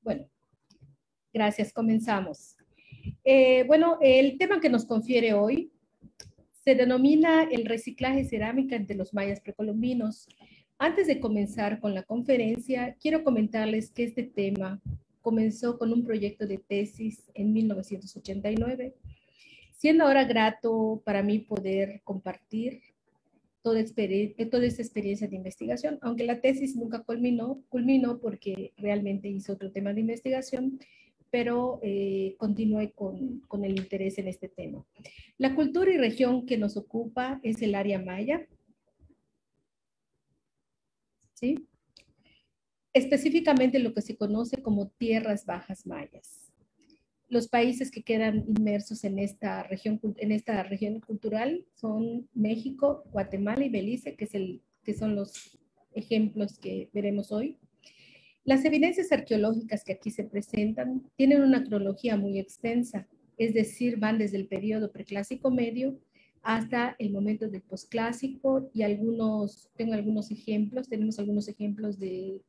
Bueno, gracias, comenzamos. Bueno, el tema que nos confiere hoy se denomina el reciclaje cerámica entre los mayas precolombinos. Antes de comenzar con la conferencia, quiero comentarles que este tema comenzó con un proyecto de tesis en 1989, siendo ahora grato para mí poder compartir toda esta experiencia de investigación, aunque la tesis nunca culminó porque realmente hice otro tema de investigación, pero continué con el interés en este tema. La cultura y región que nos ocupa es el área maya, ¿sí? Específicamente lo que se conoce como tierras bajas mayas. Los países que quedan inmersos en esta región cultural son México, Guatemala y Belice, que son los ejemplos que veremos hoy. Las evidencias arqueológicas que aquí se presentan tienen una cronología muy extensa, es decir, van desde el periodo preclásico medio hasta el momento del posclásico y tenemos algunos ejemplos del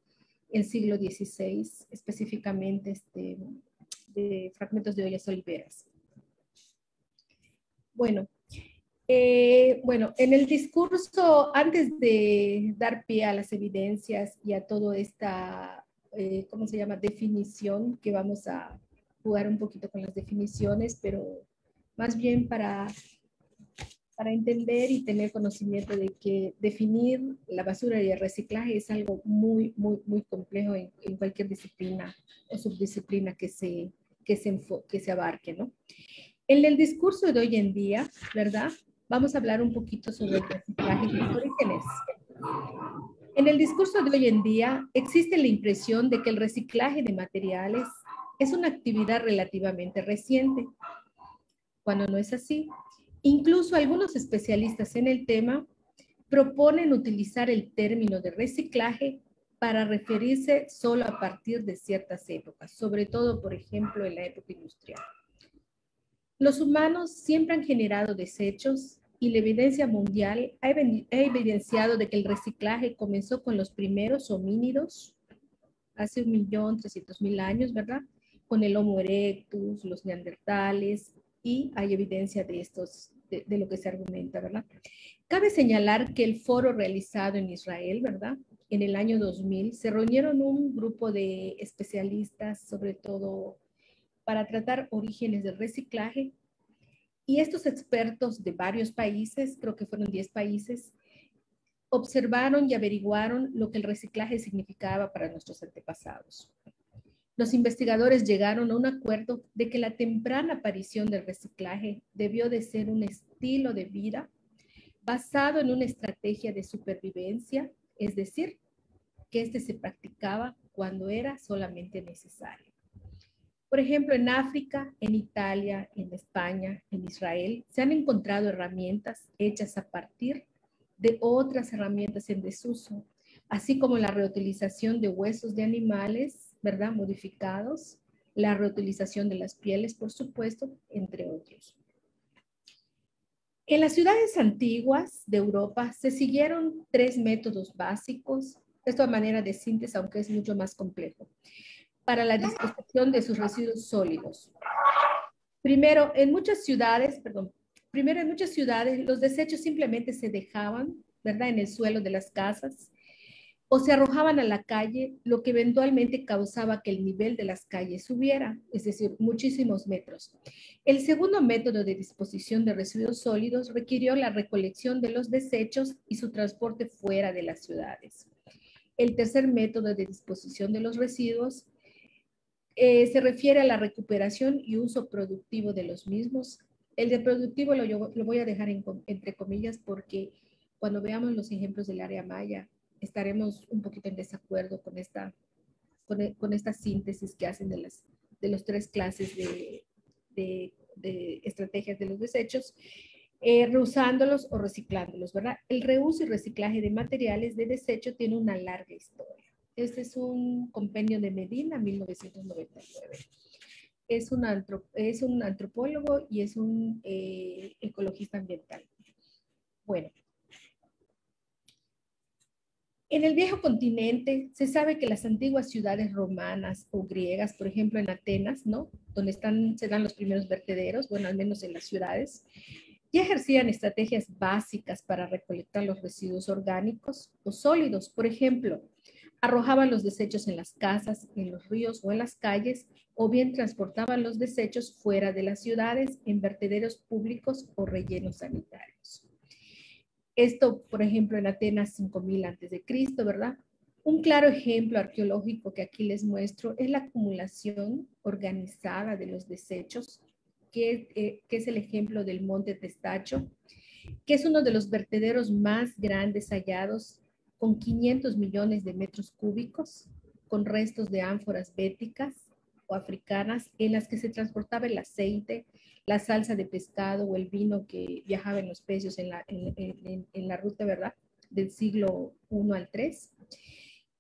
siglo XVI, específicamente de fragmentos de ollas oliveras. Bueno, en el discurso, antes de dar pie a las evidencias y a toda esta, ¿cómo se llama?, definición, que vamos a jugar un poquito con las definiciones, pero más bien para entender y tener conocimiento de que definir la basura y el reciclaje es algo muy, muy, muy complejo en cualquier disciplina o subdisciplina que se abarque, ¿no? En el discurso de hoy en día, ¿verdad? Vamos a hablar un poquito sobre el reciclaje y sus orígenes. En el discurso de hoy en día existe la impresión de que el reciclaje de materiales es una actividad relativamente reciente, cuando no es así. Incluso algunos especialistas en el tema proponen utilizar el término de reciclaje para referirse solo a partir de ciertas épocas, sobre todo, por ejemplo, en la época industrial. Los humanos siempre han generado desechos y la evidencia mundial ha evidenciado de que el reciclaje comenzó con los primeros homínidos hace 1.300.000 años, ¿verdad? Con el Homo erectus, los neandertales, y hay evidencia de lo que se argumenta, ¿verdad? Cabe señalar que el foro realizado en Israel, ¿verdad?, en el año 2000, se reunieron un grupo de especialistas, sobre todo para tratar orígenes del reciclaje, y estos expertos de varios países, creo que fueron 10 países, observaron y averiguaron lo que el reciclaje significaba para nuestros antepasados. Los investigadores llegaron a un acuerdo de que la temprana aparición del reciclaje debió de ser un estilo de vida basado en una estrategia de supervivencia, es decir, que este se practicaba cuando era solamente necesario. Por ejemplo, en África, en Italia, en España, en Israel, se han encontrado herramientas hechas a partir de otras herramientas en desuso, así como la reutilización de huesos de animales, ¿verdad?, modificados, la reutilización de las pieles, por supuesto, entre otros. En las ciudades antiguas de Europa se siguieron 3 métodos básicos, esto a manera de síntesis, aunque es mucho más complejo, para la disposición de sus residuos sólidos. Primero, en muchas ciudades los desechos simplemente se dejaban, ¿verdad?, en el suelo de las casas o se arrojaban a la calle, lo que eventualmente causaba que el nivel de las calles subiera, es decir, muchísimos metros. El segundo método de disposición de residuos sólidos requirió la recolección de los desechos y su transporte fuera de las ciudades. El tercer método de disposición de los residuos se refiere a la recuperación y uso productivo de los mismos. El de productivo lo voy a dejar entre comillas porque cuando veamos los ejemplos del área maya estaremos un poquito en desacuerdo con esta síntesis que hacen de las 3 clases de estrategias de los desechos, reusándolos o reciclándolos, ¿verdad? El reuso y reciclaje de materiales de desecho tiene una larga historia. Este es un compendio de Medina, 1999. Es un antropólogo y es un ecologista ambiental. Bueno. En el viejo continente se sabe que las antiguas ciudades romanas o griegas, por ejemplo en Atenas, ¿no? Donde se dan los primeros vertederos, bueno, al menos en las ciudades, ya ejercían estrategias básicas para recolectar los residuos orgánicos o sólidos. Por ejemplo, arrojaban los desechos en las casas, en los ríos o en las calles, o bien transportaban los desechos fuera de las ciudades en vertederos públicos o rellenos sanitarios. Esto, por ejemplo, en Atenas 5000 antes de Cristo, ¿verdad? Un claro ejemplo arqueológico que aquí les muestro es la acumulación organizada de los desechos, que es el ejemplo del Monte Testacho, que es uno de los vertederos más grandes hallados, con 500 millones de metros cúbicos, con restos de ánforas béticas o africanas en las que se transportaba el aceite, la salsa de pescado o el vino que viajaba en los pecios en la ruta, ¿verdad? Del siglo I al III.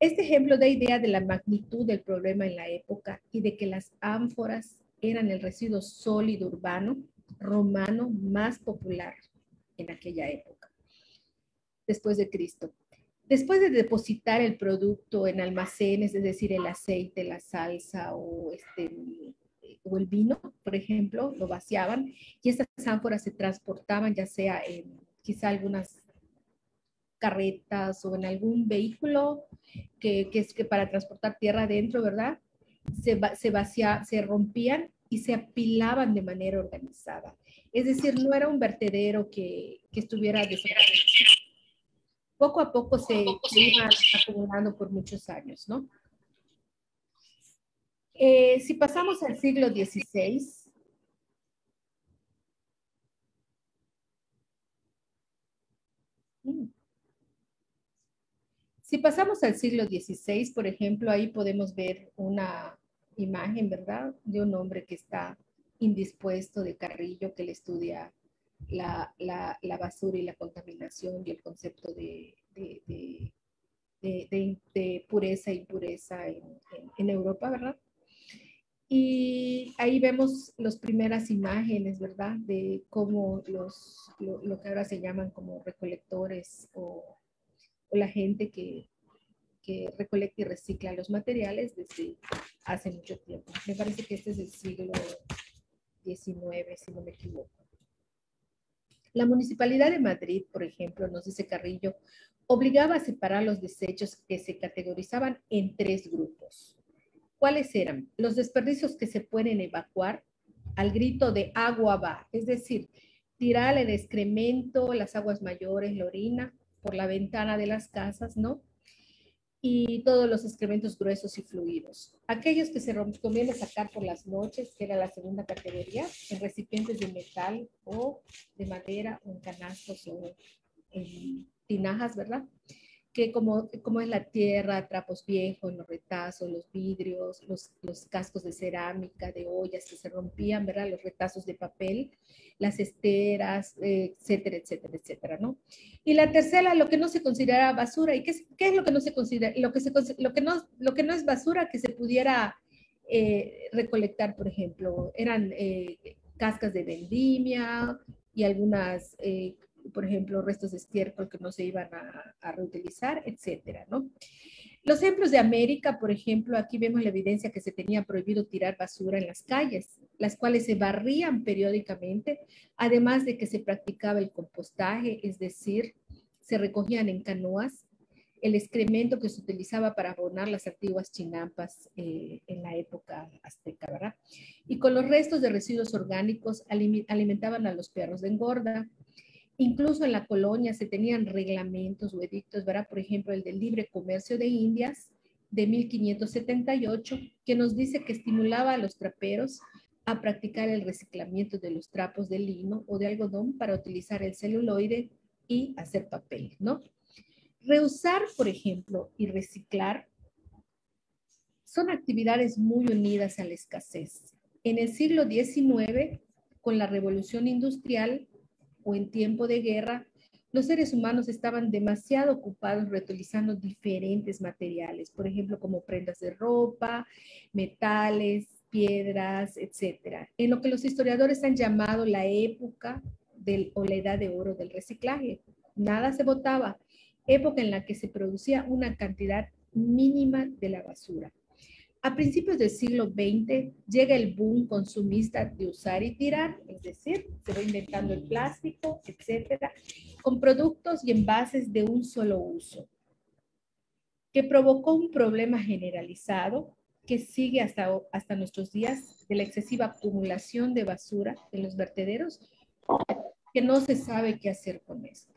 Este ejemplo da idea de la magnitud del problema en la época y de que las ánforas eran el residuo sólido urbano romano más popular en aquella época, después de Cristo. Después de depositar el producto en almacenes, es decir, el aceite, la salsa o el vino, por ejemplo, lo vaciaban y estas ánforas se transportaban ya sea en quizá algunas carretas o en algún vehículo que es que para transportar tierra adentro, ¿verdad? Se rompían y se apilaban de manera organizada. Es decir, no era un vertedero que estuviera desaparecido. Poco a poco se iba acumulando por muchos años, ¿no? Si pasamos al siglo XVI, si pasamos al siglo XVI, por ejemplo, ahí podemos ver una imagen, ¿verdad? De un hombre que está indispuesto de Carrillo, que le estudia la basura y la contaminación y el concepto de pureza e impureza en Europa, ¿verdad? Y ahí vemos las primeras imágenes, ¿verdad? De cómo lo que ahora se llaman como recolectores o la gente que recolecta y recicla los materiales desde hace mucho tiempo. Me parece que este es el siglo XIX, si no me equivoco. La Municipalidad de Madrid, por ejemplo, nos dice Carrillo, obligaba a separar los desechos que se categorizaban en 3 grupos. ¿Cuáles eran? Los desperdicios que se pueden evacuar al grito de agua va, es decir, tirar el excremento, las aguas mayores, la orina, por la ventana de las casas, ¿no? Y todos los excrementos gruesos y fluidos. Aquellos que se recomienda sacar por las noches, que era la segunda categoría, en recipientes de metal o de madera o en canastos o en tinajas, ¿verdad? Que como es la tierra, trapos viejos, los retazos, los vidrios, los cascos de cerámica, de ollas que se rompían, ¿verdad? Los retazos de papel, las esteras, etcétera, etcétera, etcétera, ¿no? Y la tercera, lo que no se considera basura. ¿Y qué es lo que no se considera? Lo que no es basura que se pudiera recolectar, por ejemplo, eran cascas de vendimia y algunas por ejemplo, restos de estiércol que no se iban a reutilizar, etcétera, ¿no? Los ejemplos de América, por ejemplo, aquí vemos la evidencia que se tenía prohibido tirar basura en las calles, las cuales se barrían periódicamente, además de que se practicaba el compostaje, es decir, se recogían en canoas el excremento que se utilizaba para abonar las antiguas chinampas en la época azteca, ¿verdad? Y con los restos de residuos orgánicos alimentaban a los perros de engorda. Incluso en la colonia se tenían reglamentos o edictos, ¿verdad? Por ejemplo, el del libre comercio de Indias de 1578, que nos dice que estimulaba a los traperos a practicar el reciclamiento de los trapos de lino o de algodón para utilizar el celuloide y hacer papel, ¿no? Reusar, por ejemplo, y reciclar son actividades muy unidas a la escasez. En el siglo XIX, con la revolución industrial, o en tiempo de guerra, los seres humanos estaban demasiado ocupados reutilizando diferentes materiales, por ejemplo, como prendas de ropa, metales, piedras, etcétera, en lo que los historiadores han llamado la época o la edad de oro del reciclaje. Nada se botaba época en la que se producía una cantidad mínima de la basura. A principios del siglo XX llega el boom consumista de usar y tirar, es decir, se va inventando el plástico, etcétera, con productos y envases de un solo uso, que provocó un problema generalizado que sigue hasta nuestros días de la excesiva acumulación de basura en los vertederos, que no se sabe qué hacer con esto.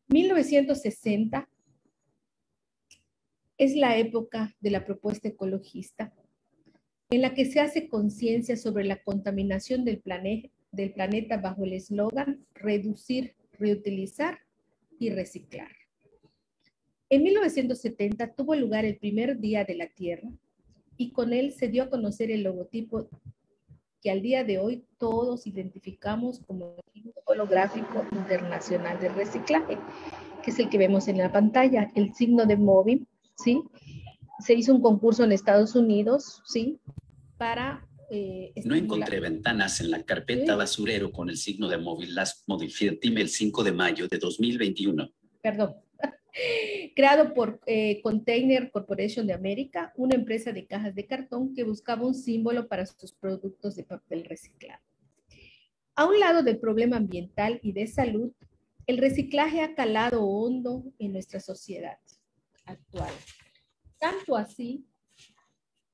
1960 es la época de la propuesta ecologista, en la que se hace conciencia sobre la contaminación del planeta bajo el eslogan reducir, reutilizar y reciclar. En 1970 tuvo lugar el primer Día de la Tierra y con él se dio a conocer el logotipo que al día de hoy todos identificamos como el holográfico internacional de reciclaje, que es el que vemos en la pantalla, el signo de móvil, ¿sí? Se hizo un concurso en Estados Unidos, ¿sí? Para no encontré ventanas en la carpeta basurero con el signo de móvil. Las modifié el 5 de mayo de 2021. Perdón. Creado por Container Corporation de América, una empresa de cajas de cartón que buscaba un símbolo para sus productos de papel reciclado. A un lado del problema ambiental y de salud, el reciclaje ha calado hondo en nuestra sociedad actual. Tanto así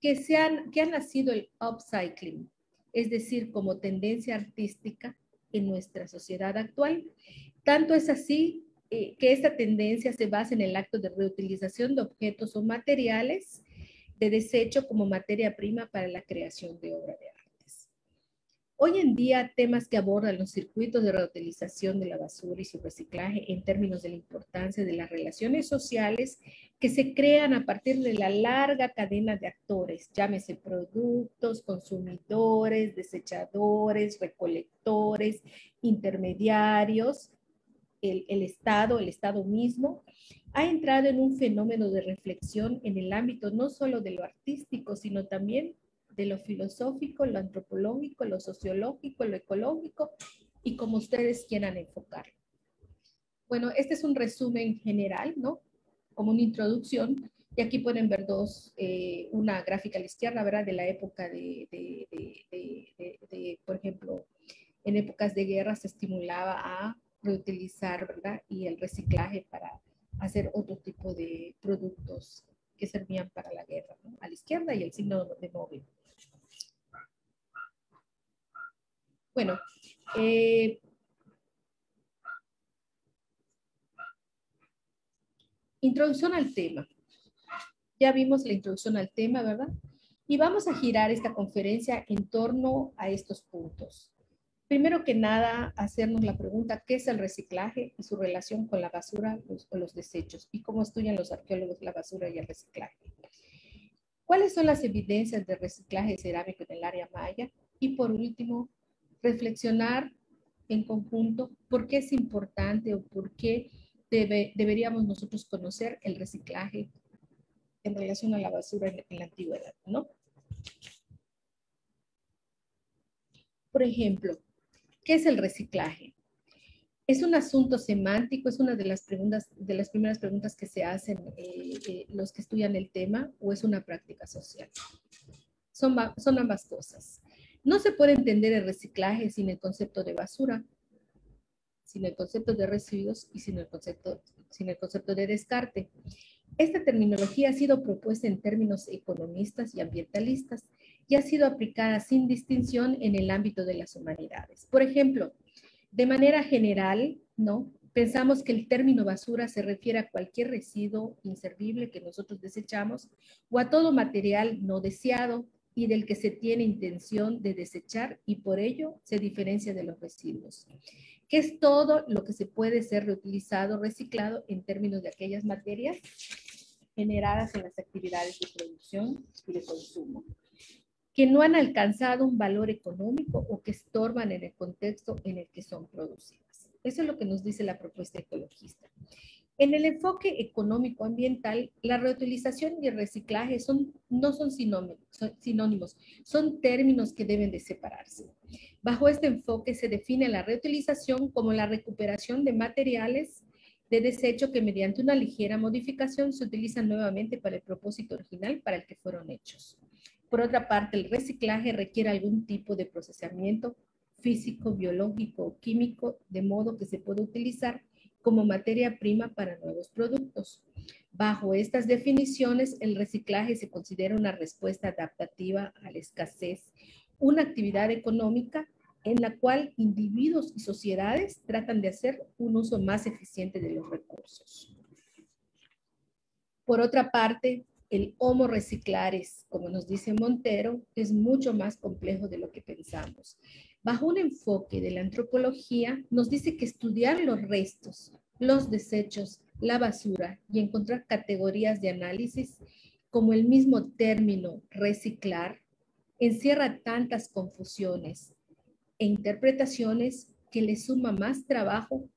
que ha nacido el upcycling, es decir, como tendencia artística en nuestra sociedad actual. Tanto es así que esta tendencia se basa en el acto de reutilización de objetos o materiales de desecho como materia prima para la creación de obra de artes. Hoy en día, temas que abordan los circuitos de reutilización de la basura y su reciclaje en términos de la importancia de las relaciones sociales que se crean a partir de la larga cadena de actores, llámese productos, consumidores, desechadores, recolectores, intermediarios, el Estado mismo, ha entrado en un fenómeno de reflexión en el ámbito no solo de lo artístico, sino también de lo filosófico, lo antropológico, lo sociológico, lo ecológico y como ustedes quieran enfocarlo. Bueno, este es un resumen general, ¿no? Como una introducción. Y aquí pueden ver una gráfica a la izquierda, ¿verdad? De la época por ejemplo, en épocas de guerra se estimulaba a reutilizar, ¿verdad? Y el reciclaje para hacer otro tipo de productos que servían para la guerra, ¿no? A la izquierda y el signo de móvil. Bueno, introducción al tema. Ya vimos la introducción al tema, ¿verdad? Y vamos a girar esta conferencia en torno a estos puntos. Primero que nada, hacernos la pregunta, ¿qué es el reciclaje y su relación con la basura o los desechos? ¿Y cómo estudian los arqueólogos la basura y el reciclaje? ¿Cuáles son las evidencias de reciclaje cerámico en el área maya? Y por último, reflexionar en conjunto por qué es importante o por qué deberíamos nosotros conocer el reciclaje en relación a la basura en la antigüedad, ¿no? Por ejemplo, ¿qué es el reciclaje? Es un asunto semántico, es una de las primeras preguntas que se hacen los que estudian el tema, o es una práctica social. Son ambas cosas. No se puede entender el reciclaje sin el concepto de basura, sin el concepto de residuos y sin el concepto de descarte. Esta terminología ha sido propuesta en términos economistas y ambientalistas y ha sido aplicada sin distinción en el ámbito de las humanidades. Por ejemplo, de manera general, ¿no? Pensamos que el término basura se refiere a cualquier residuo inservible que nosotros desechamos o a todo material no deseado y del que se tiene intención de desechar y por ello se diferencia de los residuos, que es todo lo que se puede ser reutilizado, reciclado en términos de aquellas materias generadas en las actividades de producción y de consumo, que no han alcanzado un valor económico o que estorban en el contexto en el que son producidas. Eso es lo que nos dice la propuesta ecologista. En el enfoque económico-ambiental, la reutilización y el reciclaje no son sinónimos, son términos que deben de separarse. Bajo este enfoque se define la reutilización como la recuperación de materiales de desecho que mediante una ligera modificación se utilizan nuevamente para el propósito original para el que fueron hechos. Por otra parte, el reciclaje requiere algún tipo de procesamiento físico, biológico o químico, de modo que se puede utilizar como materia prima para nuevos productos. Bajo estas definiciones, el reciclaje se considera una respuesta adaptativa a la escasez, una actividad económica en la cual individuos y sociedades tratan de hacer un uso más eficiente de los recursos. Por otra parte, el homo reciclares, como nos dice Montero, es mucho más complejo de lo que pensamos. Bajo un enfoque de la antropología, nos dice que estudiar los restos, los desechos, la basura y encontrar categorías de análisis, como el mismo término reciclar, encierra tantas confusiones e interpretaciones que le suma más trabajo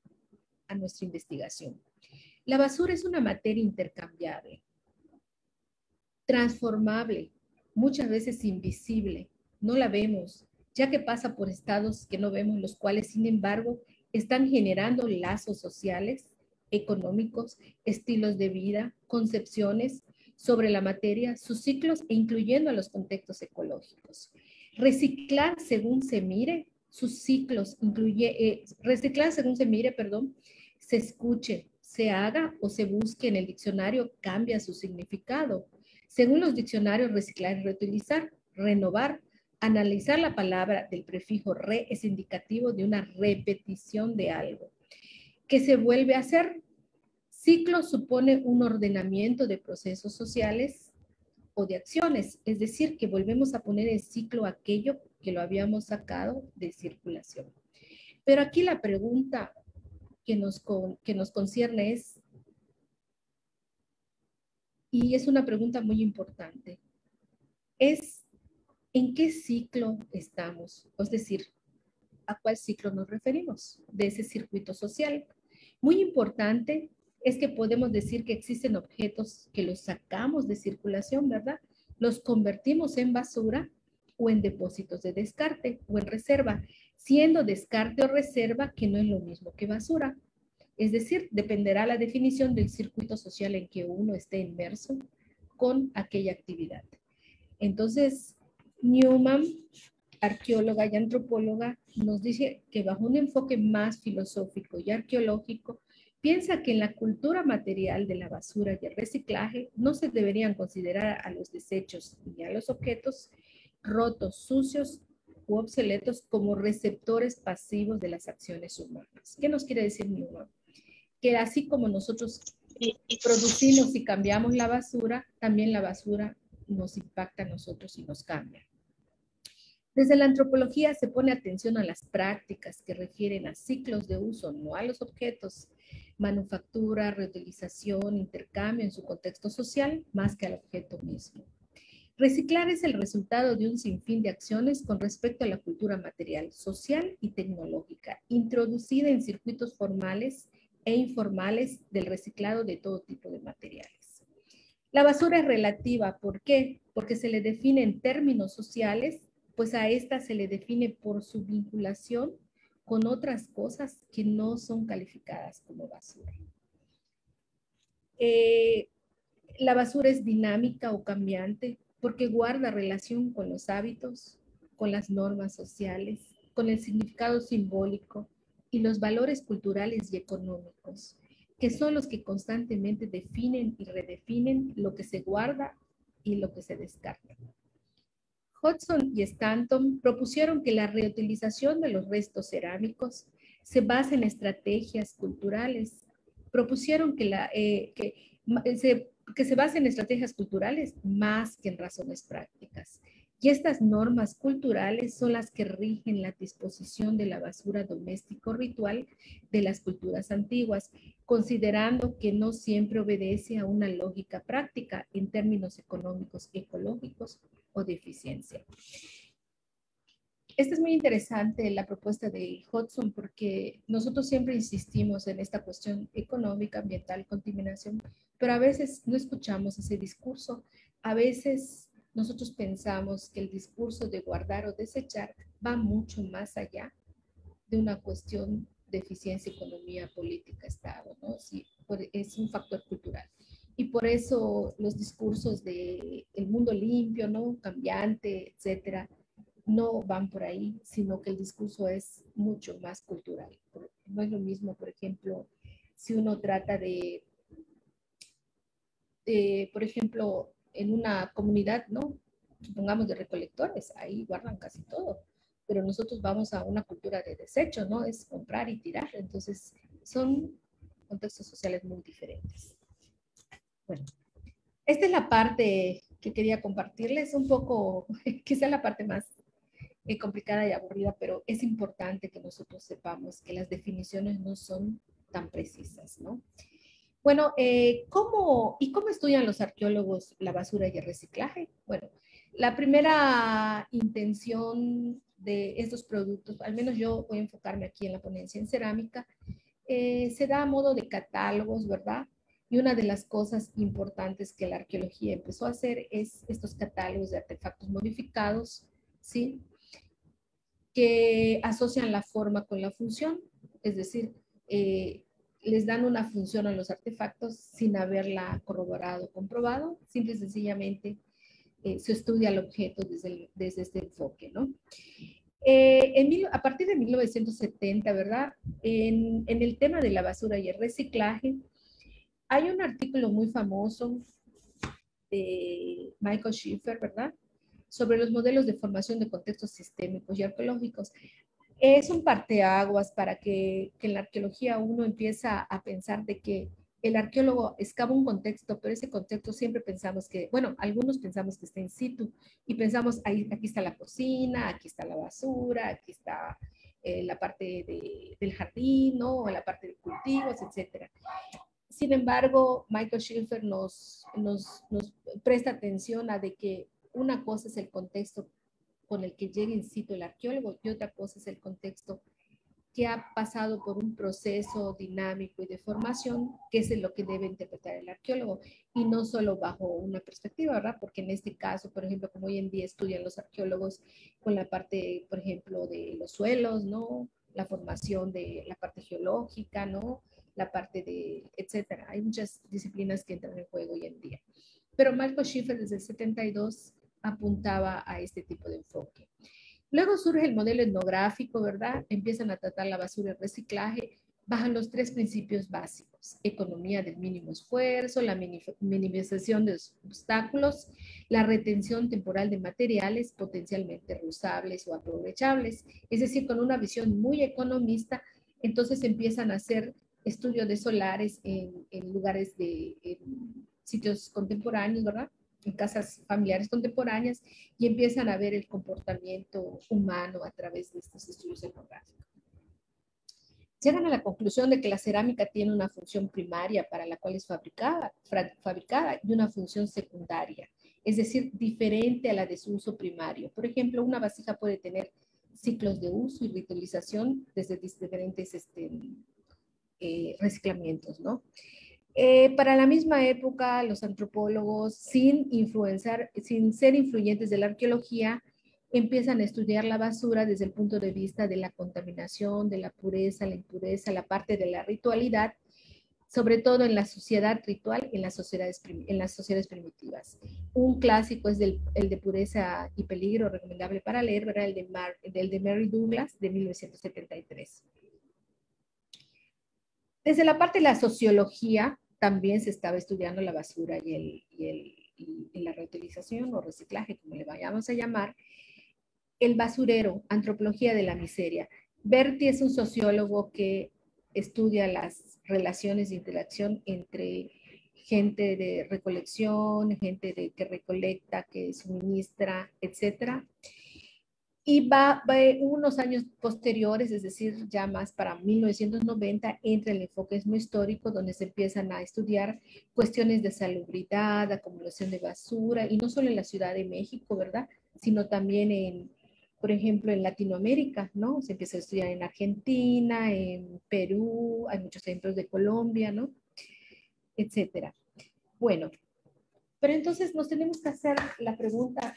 a nuestra investigación. La basura es una materia intercambiable, transformable, muchas veces invisible. No la vemos, ya que pasa por estados que no vemos, los cuales, sin embargo, están generando lazos sociales, económicos, estilos de vida, concepciones sobre la materia, sus ciclos e incluyendo a los contextos ecológicos. Reciclar según se mire, sus ciclos reciclar según se mire, se escuche, se haga o se busque en el diccionario, cambia su significado. Según los diccionarios, reciclar y reutilizar, renovar, analizar la palabra del prefijo re es indicativo de una repetición de algo que se vuelve a hacer. Ciclo supone un ordenamiento de procesos sociales o de acciones, es decir, que volvemos a poner en ciclo aquello que lo habíamos sacado de circulación. Pero aquí la pregunta que nos concierne es, y es una pregunta muy importante, es ¿en qué ciclo estamos? Es decir, ¿a cuál ciclo nos referimos de ese circuito social? Muy importante es que podemos decir que existen objetos que los sacamos de circulación, ¿verdad? Los convertimos en basura o en depósitos de descarte o en reserva, siendo descarte o reserva que no es lo mismo que basura. Es decir, dependerá la definición del circuito social en que uno esté inmerso con aquella actividad. Entonces, Newman, arqueóloga y antropóloga, nos dice que bajo un enfoque más filosófico y arqueológico, piensa que en la cultura material de la basura y el reciclaje no se deberían considerar a los desechos ni a los objetos rotos, sucios u obsoletos como receptores pasivos de las acciones humanas. ¿Qué nos quiere decir Newman? Que así como nosotros producimos y cambiamos la basura, también la basura nos impacta a nosotros y nos cambia. Desde la antropología se pone atención a las prácticas que refieren a ciclos de uso, no a los objetos, manufactura, reutilización, intercambio en su contexto social, más que al objeto mismo. Reciclar es el resultado de un sinfín de acciones con respecto a la cultura material, social y tecnológica, introducida en circuitos formales e informales del reciclado de todo tipo de materiales. La basura es relativa, ¿por qué? Porque se le define en términos sociales, pues a esta se le define por su vinculación con otras cosas que no son calificadas como basura. La basura es dinámica o cambiante porque guarda relación con los hábitos, con las normas sociales, con el significado simbólico y los valores culturales y económicos, que son los que constantemente definen y redefinen lo que se guarda y lo que se descarta. Hudson y Stanton propusieron que la reutilización de los restos cerámicos se base en estrategias culturales. Propusieron que se base en estrategias culturales más que en razones prácticas. Y estas normas culturales son las que rigen la disposición de la basura doméstico ritual de las culturas antiguas, considerando que no siempre obedece a una lógica práctica en términos económicos, ecológicos o de eficiencia. Esta es muy interesante la propuesta de Hudson porque nosotros siempre insistimos en esta cuestión económica, ambiental, contaminación, pero a veces no escuchamos ese discurso. A veces nosotros pensamos que el discurso de guardar o desechar va mucho más allá de una cuestión de eficiencia, economía, política, Estado, ¿no? Sí, es un factor cultural. Y por eso los discursos de el mundo limpio, ¿no? Cambiante, etcétera, no van por ahí, sino que el discurso es mucho más cultural. No es lo mismo, por ejemplo, si uno trata por ejemplo, en una comunidad, ¿no? Supongamos de recolectores, ahí guardan casi todo, pero nosotros vamos a una cultura de desecho, ¿no? Es comprar y tirar, entonces son contextos sociales muy diferentes. Bueno, esta es la parte que quería compartirles, un poco, quizá la parte más complicada y aburrida, pero es importante que nosotros sepamos que las definiciones no son tan precisas, ¿no? Bueno, ¿cómo estudian los arqueólogos la basura y el reciclaje? Bueno, la primera intención de estos productos, al menos yo voy a enfocarme aquí en la ponencia en cerámica, se da a modo de catálogos, ¿verdad? Y una de las cosas importantes que la arqueología empezó a hacer es estos catálogos de artefactos modificados, ¿sí? Que asocian la forma con la función, es decir, les dan una función a los artefactos sin haberla corroborado o comprobado, simple y sencillamente se estudia el objeto desde este enfoque, ¿no? A partir de 1970, ¿verdad? En el tema de la basura y el reciclaje, hay un artículo muy famoso de Michael Schiffer, ¿verdad? Sobre los modelos de formación de contextos sistémicos y arqueológicos. Es un parteaguas para que en la arqueología uno empieza a pensar de que el arqueólogo excava un contexto, pero ese contexto siempre pensamos que, bueno, algunos pensamos que está in situ y pensamos, ahí, aquí está la cocina, aquí está la basura, aquí está la parte del jardín, ¿no? O la parte de cultivos, etcétera. Sin embargo, Michael Schiffer nos presta atención a de que una cosa es el contexto con el que llega in situ el arqueólogo y otra cosa es el contexto que ha pasado por un proceso dinámico y de formación, que es lo que debe interpretar el arqueólogo, y no solo bajo una perspectiva, ¿verdad? Porque en este caso, por ejemplo, como hoy en día estudian los arqueólogos con la parte, por ejemplo, de los suelos, ¿no? La formación de la parte geológica, ¿no? La parte de, etcétera. Hay muchas disciplinas que entran en juego hoy en día. Pero Michael Schiffer desde el 72 apuntaba a este tipo de enfoque. Luego surge el modelo etnográfico, ¿verdad? Empiezan a tratar la basura y el reciclaje bajo los tres principios básicos: economía del mínimo esfuerzo, la minimización de obstáculos, la retención temporal de materiales potencialmente reusables o aprovechables. Es decir, con una visión muy economista, entonces empiezan a hacer estudios de solares en lugares en sitios contemporáneos, ¿verdad? En casas familiares contemporáneas, y empiezan a ver el comportamiento humano a través de estos estudios etnográficos. Llegan a la conclusión de que la cerámica tiene una función primaria para la cual es fabricada y una función secundaria, es decir, diferente a la de su uso primario. Por ejemplo, una vasija puede tener ciclos de uso y reutilización desde diferentes reciclamientos, ¿no? Para la misma época, los antropólogos, sin ser influyentes de la arqueología, empiezan a estudiar la basura desde el punto de vista de la contaminación, de la pureza, la impureza, la parte de la ritualidad, sobre todo en la sociedad ritual, en las sociedades primitivas. Un clásico es el de Pureza y Peligro, recomendable para leer, ¿verdad? El de Mary Douglas, de 1973. Desde la parte de la sociología, también se estaba estudiando la basura y la reutilización o reciclaje, como le vayamos a llamar. El basurero, antropología de la miseria. Berti es un sociólogo que estudia las relaciones de interacción entre gente de recolección, que recolecta, que suministra, etcétera. Y unos años posteriores, es decir, ya más para 1990, entra el enfoque etnohistórico, donde se empiezan a estudiar cuestiones de salubridad, acumulación de basura, y no solo en la Ciudad de México, ¿verdad? Sino también por ejemplo, en Latinoamérica, ¿no? Se empieza a estudiar en Argentina, en Perú, hay muchos ejemplos de Colombia, ¿no? Etcétera. Bueno, pero entonces nos tenemos que hacer la pregunta: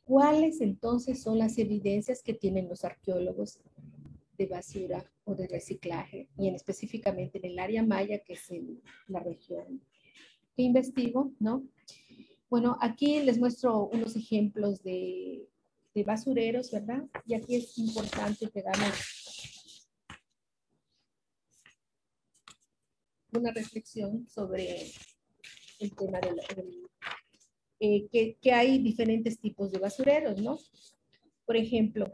¿Cuáles entonces son las evidencias que tienen los arqueólogos de basura o de reciclaje, y específicamente en el área maya, que es la región que investigo, ¿no? Bueno, aquí les muestro unos ejemplos de basureros, ¿verdad? Y aquí es importante que hagamos una reflexión sobre el tema que hay diferentes tipos de basureros, ¿no? Por ejemplo,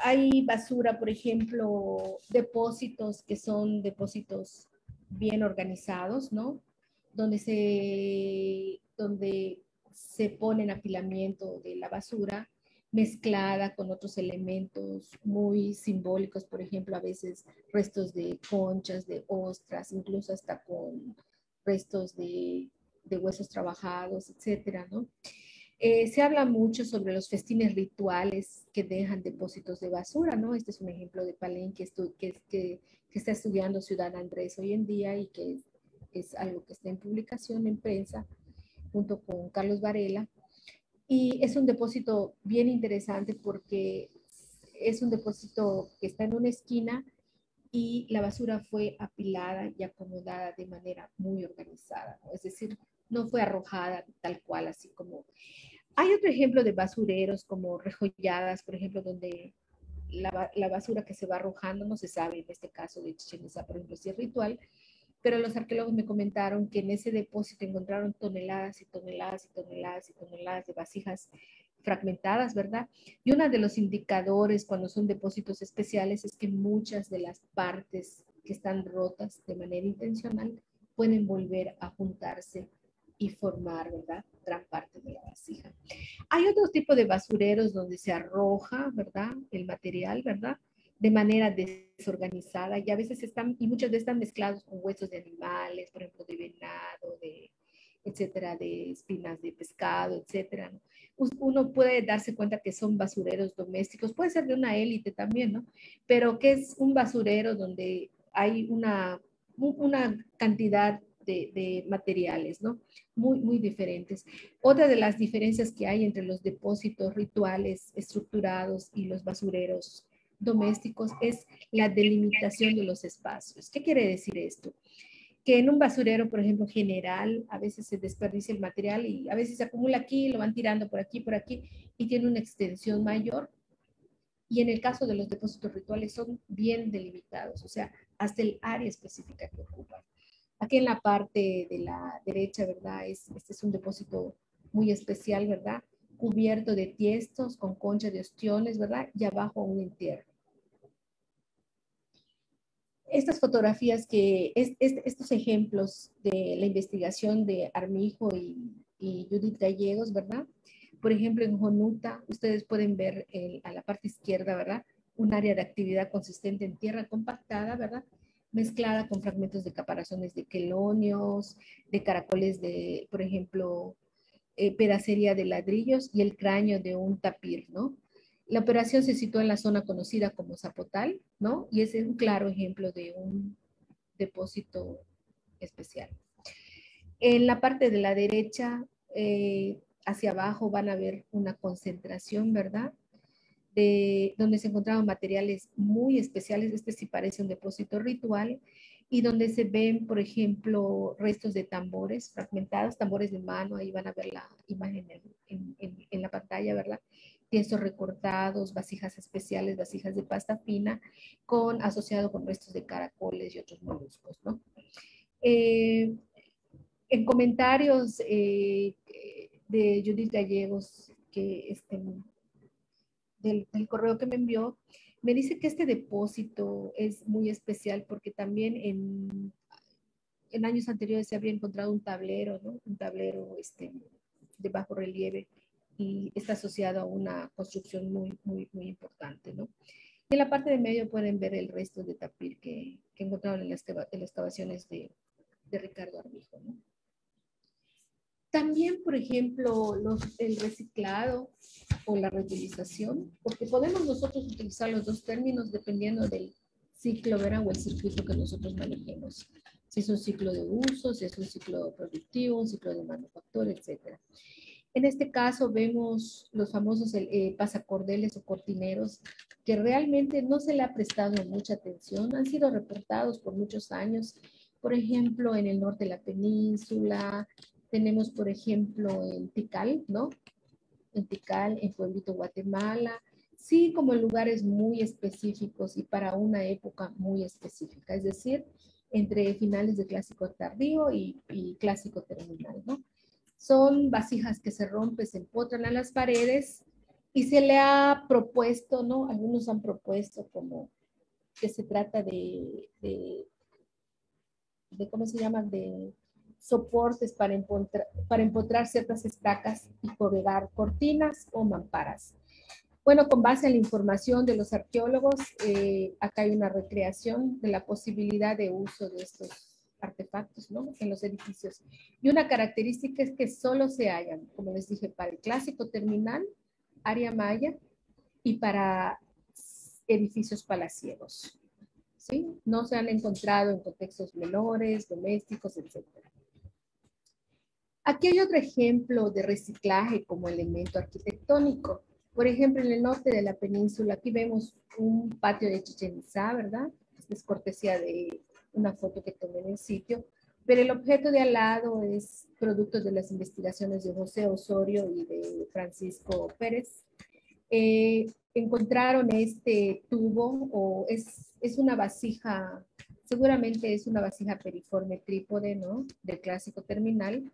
hay basura, por ejemplo, depósitos que son depósitos bien organizados, ¿no? Donde se pone en apilamiento de la basura mezclada con otros elementos muy simbólicos, por ejemplo, a veces restos de conchas, de ostras, incluso hasta con restos de huesos trabajados, etcétera, ¿no? Se habla mucho sobre los festines rituales que dejan depósitos de basura, ¿no? Este es un ejemplo de Palenque que está estudiando Ciudad Andrés hoy en día y que es algo que está en publicación en prensa junto con Carlos Varela. Y es un depósito bien interesante porque es un depósito que está en una esquina y la basura fue apilada y acomodada de manera muy organizada, ¿no? Es decir, no fue arrojada tal cual, así como... Hay otro ejemplo de basureros como rejolladas, por ejemplo, donde la basura que se va arrojando, no se sabe en este caso de Chichén Itzá, por ejemplo, si es ritual, pero los arqueólogos me comentaron que en ese depósito encontraron toneladas y toneladas y toneladas y toneladas de vasijas fragmentadas, ¿verdad? Y uno de los indicadores cuando son depósitos especiales es que muchas de las partes que están rotas de manera intencional pueden volver a juntarse y formar, ¿verdad? Gran parte de la vasija. Hay otro tipo de basureros donde se arroja, ¿verdad? El material, ¿verdad? De manera desorganizada y a veces están, y muchos de están mezclados con huesos de animales, por ejemplo, de venado, etcétera, de espinas de pescado, etcétera, ¿no? Uno puede darse cuenta que son basureros domésticos, puede ser de una élite también, ¿no? Pero que es un basurero donde hay una cantidad de materiales, ¿no? Muy, muy diferentes. Otra de las diferencias que hay entre los depósitos rituales estructurados y los basureros domésticos es la delimitación de los espacios. ¿Qué quiere decir esto? Que en un basurero, por ejemplo, general, a veces se desperdicia el material y a veces se acumula aquí, lo van tirando por aquí, y tiene una extensión mayor. Y en el caso de los depósitos rituales son bien delimitados, o sea, hasta el área específica que ocupan. Aquí en la parte de la derecha, ¿verdad? Este es un depósito muy especial, ¿verdad? Cubierto de tiestos con concha de ostiones, ¿verdad? Y abajo un entierro. Estas fotografías estos ejemplos de la investigación de Armijo y Judith Gallegos, ¿verdad? Por ejemplo, en Jonuta, ustedes pueden ver a la parte izquierda, ¿verdad? Un área de actividad consistente en tierra compactada, ¿verdad? Mezclada con fragmentos de caparazones de quelonios, de caracoles de, por ejemplo, pedacería de ladrillos y el cráneo de un tapir, ¿no? La operación se sitúa en la zona conocida como Zapotal, ¿no? Y ese es un claro ejemplo de un depósito especial. En la parte de la derecha, hacia abajo, van a ver una concentración, ¿verdad? Donde se encontraban materiales muy especiales. Este sí parece un depósito ritual, y donde se ven, por ejemplo, restos de tambores fragmentados, tambores de mano. Ahí van a ver la imagen en la pantalla, ¿verdad? Tiestos recortados, vasijas especiales, vasijas de pasta fina, asociado con restos de caracoles y otros moluscos, ¿no? En comentarios de Judith Gallegos, del correo que me envió, me dice que este depósito es muy especial porque también en años anteriores se había encontrado un tablero, ¿no? Un tablero de bajo relieve, y está asociado a una construcción muy, muy, muy importante, ¿no? Y en la parte de medio pueden ver el resto de tapir que encontraron en las excavaciones de Ricardo Armijo, ¿no? También, por ejemplo, el reciclado o la reutilización, porque podemos nosotros utilizar los dos términos dependiendo del ciclo, ¿verdad? O el circuito que nosotros manejemos. Si es un ciclo de uso, si es un ciclo productivo, un ciclo de manufactura, etc. En este caso vemos los famosos pasacordeles o cortineros, que realmente no se le ha prestado mucha atención, han sido reportados por muchos años, por ejemplo, en el norte de la península, tenemos, por ejemplo, en Tikal, ¿no? En Tikal, en Pueblito, Guatemala, sí, como en lugares muy específicos y para una época muy específica, es decir, entre finales de clásico tardío y clásico terminal, ¿no? Son vasijas que se rompen, se empotran a las paredes y se le ha propuesto, ¿no? Algunos han propuesto como que se trata de ¿cómo se llama? De soportes para empotrar ciertas estacas y colgar cortinas o mamparas. Bueno, con base en la información de los arqueólogos, acá hay una recreación de la posibilidad de uso de estos artefactos, ¿no? En los edificios. Y una característica es que solo se hallan, como les dije, para el clásico terminal, área maya, y para edificios palaciegos, ¿sí? No se han encontrado en contextos menores, domésticos, etc. Aquí hay otro ejemplo de reciclaje como elemento arquitectónico. Por ejemplo, en el norte de la península, aquí vemos un patio de Chichén Itzá, ¿verdad? Esta es cortesía de una foto que tomé en el sitio, pero el objeto de al lado es producto de las investigaciones de José Osorio y de Francisco Pérez. Encontraron este tubo, o es una vasija, seguramente es una vasija periforme trípode, ¿no? Del clásico terminal,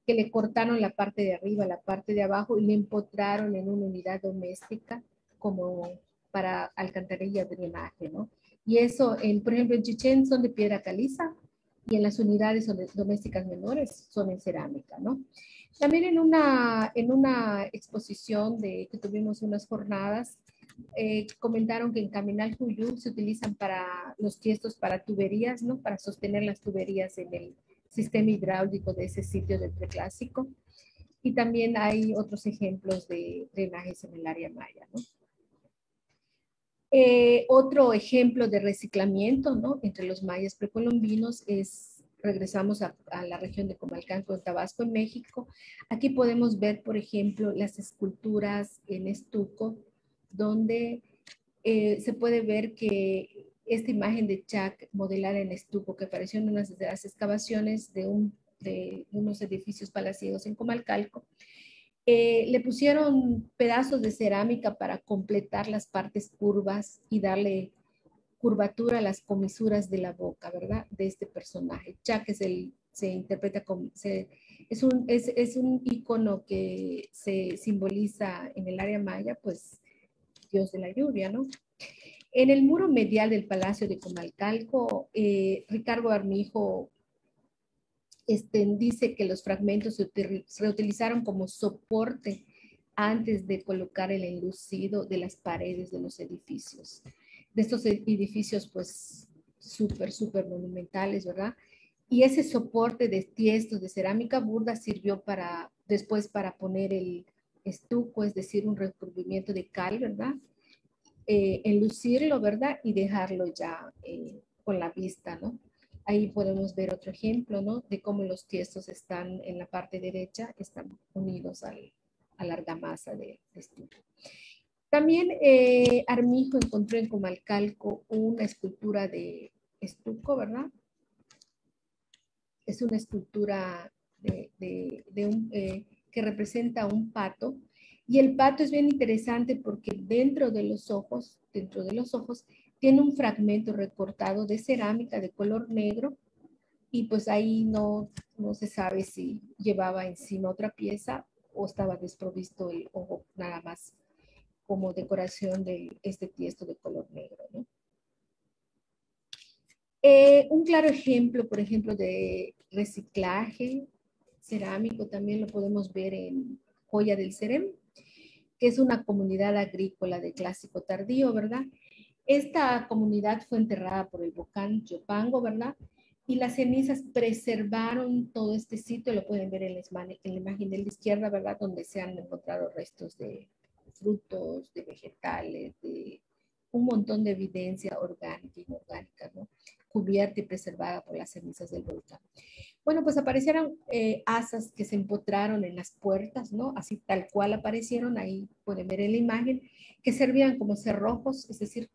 que le cortaron la parte de arriba, la parte de abajo y le empotraron en una unidad doméstica como para alcantarilla de drenaje, ¿no? Y eso, por ejemplo, en Chichén son de piedra caliza y en las unidades domésticas menores son en cerámica, ¿no? También en una exposición que tuvimos unas jornadas, comentaron que en Caminal Juyú se utilizan para los tiestos para tuberías, ¿no? Para sostener las tuberías en el sistema hidráulico de ese sitio del preclásico. Y también hay otros ejemplos de drenajes en el área maya, ¿no? Otro ejemplo de reciclamiento, ¿no? Entre los mayas precolombinos regresamos a la región de Comalcalco, en Tabasco, en México. Aquí podemos ver, por ejemplo, las esculturas en estuco, donde se puede ver que esta imagen de Chac modelada en estuco que apareció en unas de las excavaciones de unos edificios palaciegos en Comalcalco, le pusieron pedazos de cerámica para completar las partes curvas y darle curvatura a las comisuras de la boca, ¿verdad? De este personaje. Chac se interpreta como, es un icono que se simboliza en el área maya, pues, dios de la lluvia, ¿no? En el muro medial del Palacio de Comalcalco, Ricardo Armijo dice que los fragmentos se reutilizaron como soporte antes de colocar el enlucido de las paredes de los edificios. De estos edificios, pues, súper monumentales, ¿verdad? Y ese soporte de tiestos de cerámica burda sirvió después para poner el estuco, es decir, un recubrimiento de cal, ¿verdad? Enlucirlo, ¿verdad? Y dejarlo ya con la vista, ¿no? Ahí podemos ver otro ejemplo, ¿no? De cómo los tiestos están en la parte derecha, están unidos a la argamasa de estuco. También Armijo encontró en Comalcalco una escultura de estuco, ¿verdad? Es una escultura que representa un pato. Y el pato es bien interesante porque dentro de los ojos, tiene un fragmento recortado de cerámica de color negro y pues ahí no se sabe si llevaba encima otra pieza o estaba desprovisto el ojo nada más como decoración de este tiesto de color negro, ¿no? Un claro ejemplo, por ejemplo, de reciclaje cerámico también lo podemos ver en Joya del Cerem, que es una comunidad agrícola de clásico tardío, ¿verdad? Esta comunidad fue enterrada por el volcán Yopango, ¿verdad? Y las cenizas preservaron todo este sitio, lo pueden ver en la imagen de la izquierda, ¿verdad? Donde se han encontrado restos de frutos, de vegetales, de un montón de evidencia orgánica e inorgánica, ¿no? cubierta y preservada por las cenizas del volcán. Bueno, pues aparecieron asas que se empotraron en las puertas, ¿no? Así tal cual aparecieron, ahí pueden ver en la imagen, que servían como cerrojos, es decir,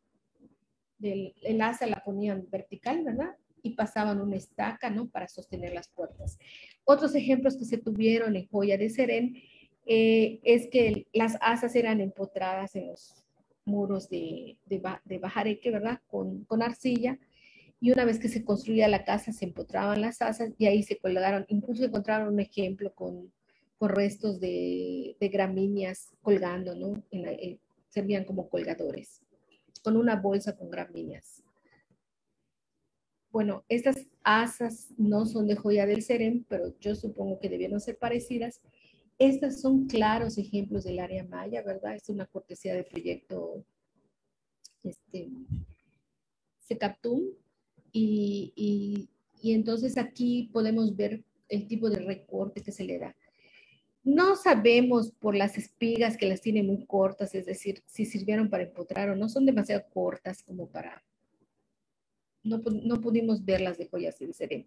el asa la ponían vertical, ¿verdad? Y pasaban una estaca, ¿no? Para sostener las puertas. Otros ejemplos que se tuvieron en Joya de Serén es que las asas eran empotradas en los muros de Bajareque, ¿verdad? Con arcilla. Y una vez que se construía la casa, se empotraban las asas y ahí se colgaron. Incluso encontraron un ejemplo con restos de gramíneas colgando, ¿no? Servían como colgadores, con una bolsa con gramíneas. Bueno, estas asas no son de Joya del Serén, pero yo supongo que debieron ser parecidas. Estas son claros ejemplos del área maya, ¿verdad? Es una cortesía de proyecto Secaptum. Y entonces aquí podemos ver el tipo de recorte que se le da. No sabemos por las espigas que las tiene muy cortas, es decir, si sirvieron para empotrar o no, son demasiado cortas como para... No pudimos verlas de Joyas del Serén.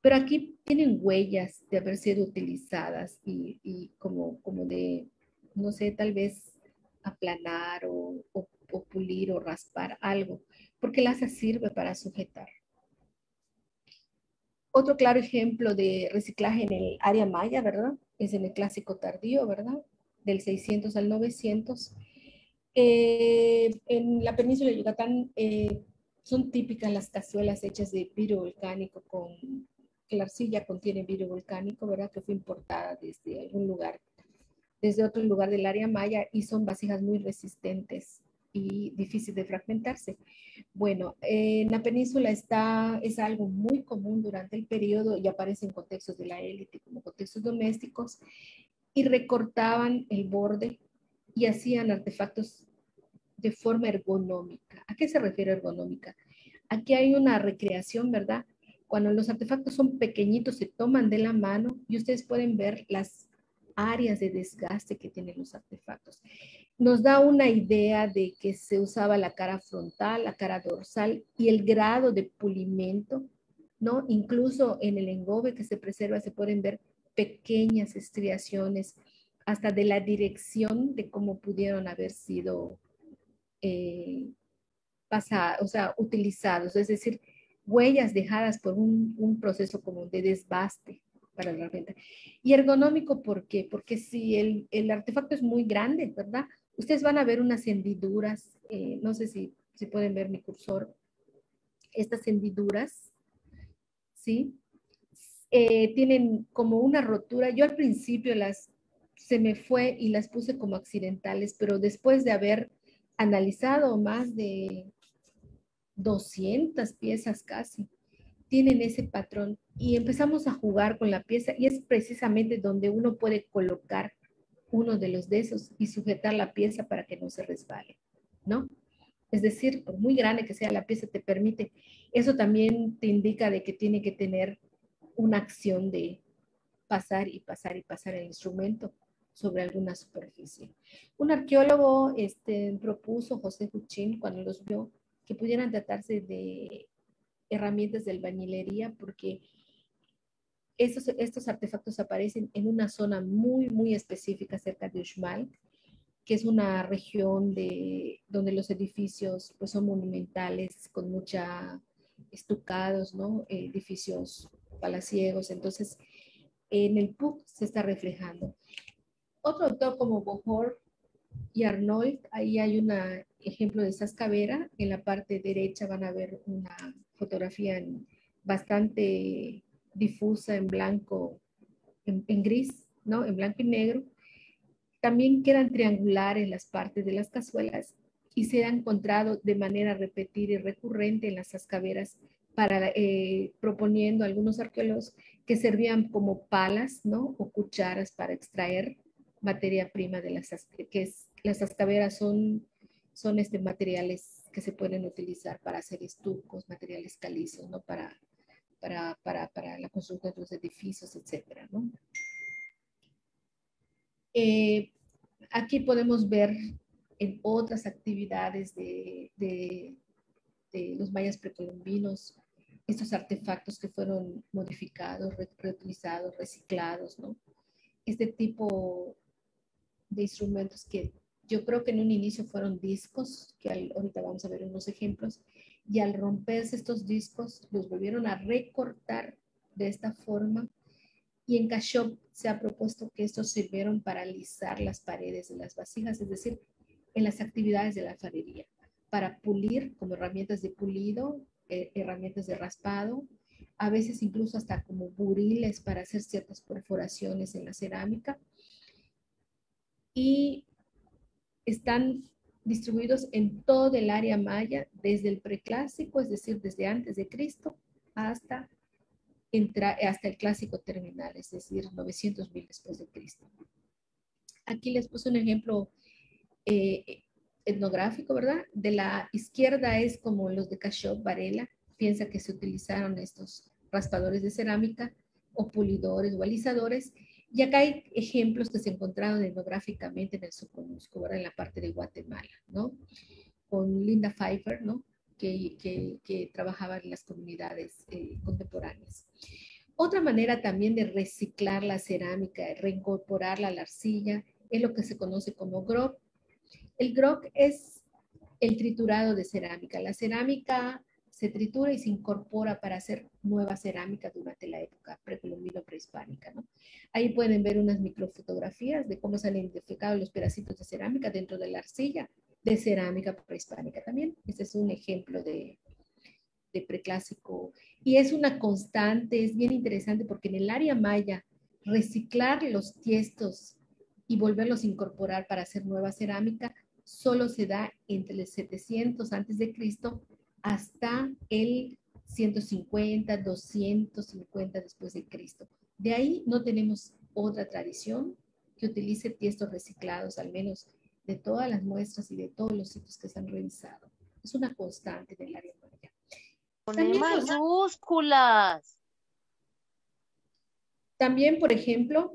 Pero aquí tienen huellas de haber sido utilizadas y como de, no sé, tal vez aplanar o pulir o raspar algo, porque el asa sirve para sujetar. Otro claro ejemplo de reciclaje en el área maya, ¿verdad? Es en el clásico tardío, ¿verdad? Del 600 al 900. En la península de Yucatán son típicas las cazuelas hechas de vidrio volcánico que la arcilla contiene vidrio volcánico, ¿verdad? Que fue importada desde algún lugar, desde otro lugar del área maya y son vasijas muy resistentes y difíciles de fragmentarse. Bueno, en la península es algo muy común durante el periodo y aparece en contextos de la élite como contextos domésticos y recortaban el borde y hacían artefactos de forma ergonómica. ¿A qué se refiere ergonómica? Aquí hay una recreación, ¿verdad? Cuando los artefactos son pequeñitos, se toman de la mano y ustedes pueden ver las áreas de desgaste que tienen los artefactos. Nos da una idea de que se usaba la cara frontal, la cara dorsal y el grado de pulimento, ¿no? Incluso en el engobe que se preserva se pueden ver pequeñas estriaciones hasta de la dirección de cómo pudieron haber sido pasados, o sea, utilizados, es decir, huellas dejadas por un proceso como de desbaste para la herramienta. Y ergonómico, ¿por qué? Porque si el artefacto es muy grande, ¿verdad? Ustedes van a ver unas hendiduras, no sé si pueden ver mi cursor, estas hendiduras, ¿sí? Tienen como una rotura. Yo al principio se me fue y las puse como accidentales, pero después de haber analizado más de 200 piezas casi, tienen ese patrón y empezamos a jugar con la pieza y es precisamente donde uno puede colocar uno de los de esos y sujetar la pieza para que no se resbale, ¿no? Es decir, por muy grande que sea la pieza, te permite, eso también te indica de que tiene que tener una acción de pasar y pasar y pasar el instrumento sobre alguna superficie. Un arqueólogo propuso, José Juchín, cuando los vio, que pudieran tratarse de herramientas de albañilería porque estos artefactos aparecen en una zona muy, muy específica cerca de Uxmal, que es una región donde los edificios pues, son monumentales, con mucha estucados, ¿no? Edificios palaciegos. Entonces, en el PUC se está reflejando. Otro autor como Bohor y Arnold, ahí hay un ejemplo de Sascavera. En la parte derecha van a ver una fotografía bastante difusa en blanco, en gris, ¿no? En blanco y negro. También quedan triangulares las partes de las cazuelas y se han encontrado de manera repetida y recurrente en las sascaveras proponiendo a algunos arqueólogos que servían como palas, ¿no? O cucharas para extraer materia prima de las sascaveras son materiales que se pueden utilizar para hacer estucos, materiales calizos, ¿no? Para la construcción de los edificios, etcétera, ¿no? Aquí podemos ver en otras actividades de los mayas precolombinos estos artefactos que fueron modificados, reutilizados, reciclados, ¿no? Este tipo de instrumentos que yo creo que en un inicio fueron discos, que ahorita vamos a ver unos ejemplos, y al romperse estos discos los volvieron a recortar de esta forma, y en Cashop se ha propuesto que estos sirvieron para alisar las paredes de las vasijas, es decir, en las actividades de la alfarería, para pulir como herramientas de pulido, herramientas de raspado, a veces incluso hasta como buriles para hacer ciertas perforaciones en la cerámica, y están distribuidos en todo el área maya, desde el preclásico, es decir, desde antes de Cristo, hasta el clásico terminal, es decir, 900.000 después de Cristo. Aquí les puse un ejemplo etnográfico, ¿verdad? De la izquierda es como los de Cashop, Varela, piensa que se utilizaron estos raspadores de cerámica o pulidores o alisadores, y acá hay ejemplos que se encontraron etnográficamente en el Soconusco, ¿verdad? En la parte de Guatemala, ¿no? Con Linda Pfeiffer, ¿no? Que trabajaba en las comunidades contemporáneas. Otra manera también de reciclar la cerámica, de reincorporarla a la arcilla, es lo que se conoce como grog. El grog es el triturado de cerámica. La cerámica se tritura y se incorpora para hacer nueva cerámica durante la época precolombina prehispánica, ¿no? Ahí pueden ver unas microfotografías de cómo salen identificados los pedacitos de cerámica dentro de la arcilla de cerámica prehispánica también. Este es un ejemplo de preclásico. Y es una constante, es bien interesante porque en el área maya, reciclar los tiestos y volverlos a incorporar para hacer nueva cerámica solo se da entre el 700 antes de Cristo hasta el 150, 250 después de Cristo. De ahí no tenemos otra tradición que utilice tiestos reciclados, al menos de todas las muestras y de todos los sitios que se han revisado. Es una constante en el área maya. Pone mayúsculas. También, por ejemplo,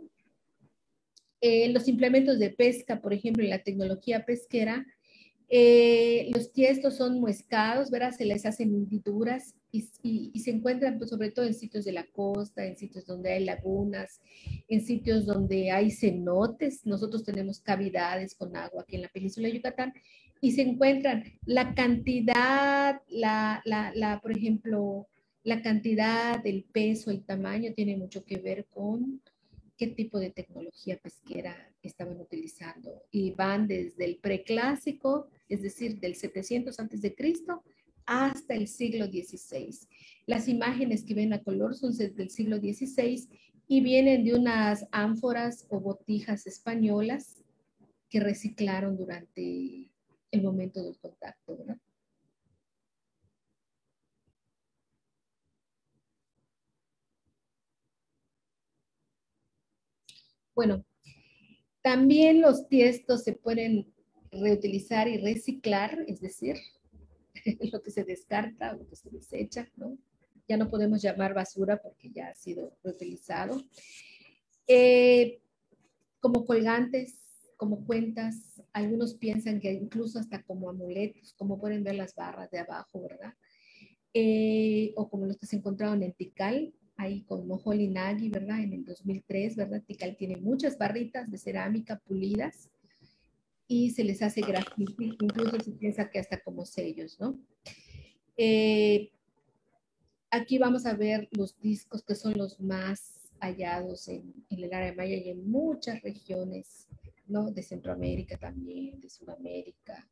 los implementos de pesca, por ejemplo, en la tecnología pesquera, los tiestos son muescados, ¿verdad? Se les hacen hendiduras y se encuentran pues, sobre todo en sitios de la costa, en sitios donde hay lagunas, en sitios donde hay cenotes. Nosotros tenemos cavidades con agua aquí en la península de Yucatán y se encuentran la cantidad, por ejemplo, la cantidad, el peso, el tamaño tiene mucho que ver con qué tipo de tecnología pesquera estaban utilizando. Y van desde el preclásico, es decir, del 700 antes de Cristo, hasta el siglo XVI. Las imágenes que ven a color son desde el siglo XVI y vienen de unas ánforas o botijas españolas que reciclaron durante el momento del contacto, ¿verdad? Bueno, también los tiestos se pueden reutilizar y reciclar, es decir, lo que se descarta, lo que se desecha, ¿no? Ya no podemos llamar basura porque ya ha sido reutilizado. Como colgantes, como cuentas, algunos piensan que incluso hasta como amuletos, como pueden ver las barras de abajo, ¿verdad? O como los que se encontraron en Tikal, ahí con Moholy Nagy, ¿verdad? En el 2003, ¿verdad? Tikal tiene muchas barritas de cerámica pulidas y se les hace graffiti, incluso se piensa que hasta como sellos, ¿no? Aquí vamos a ver los discos que son los más hallados en el área maya y en muchas regiones, ¿no? De Centroamérica también, de Sudamérica.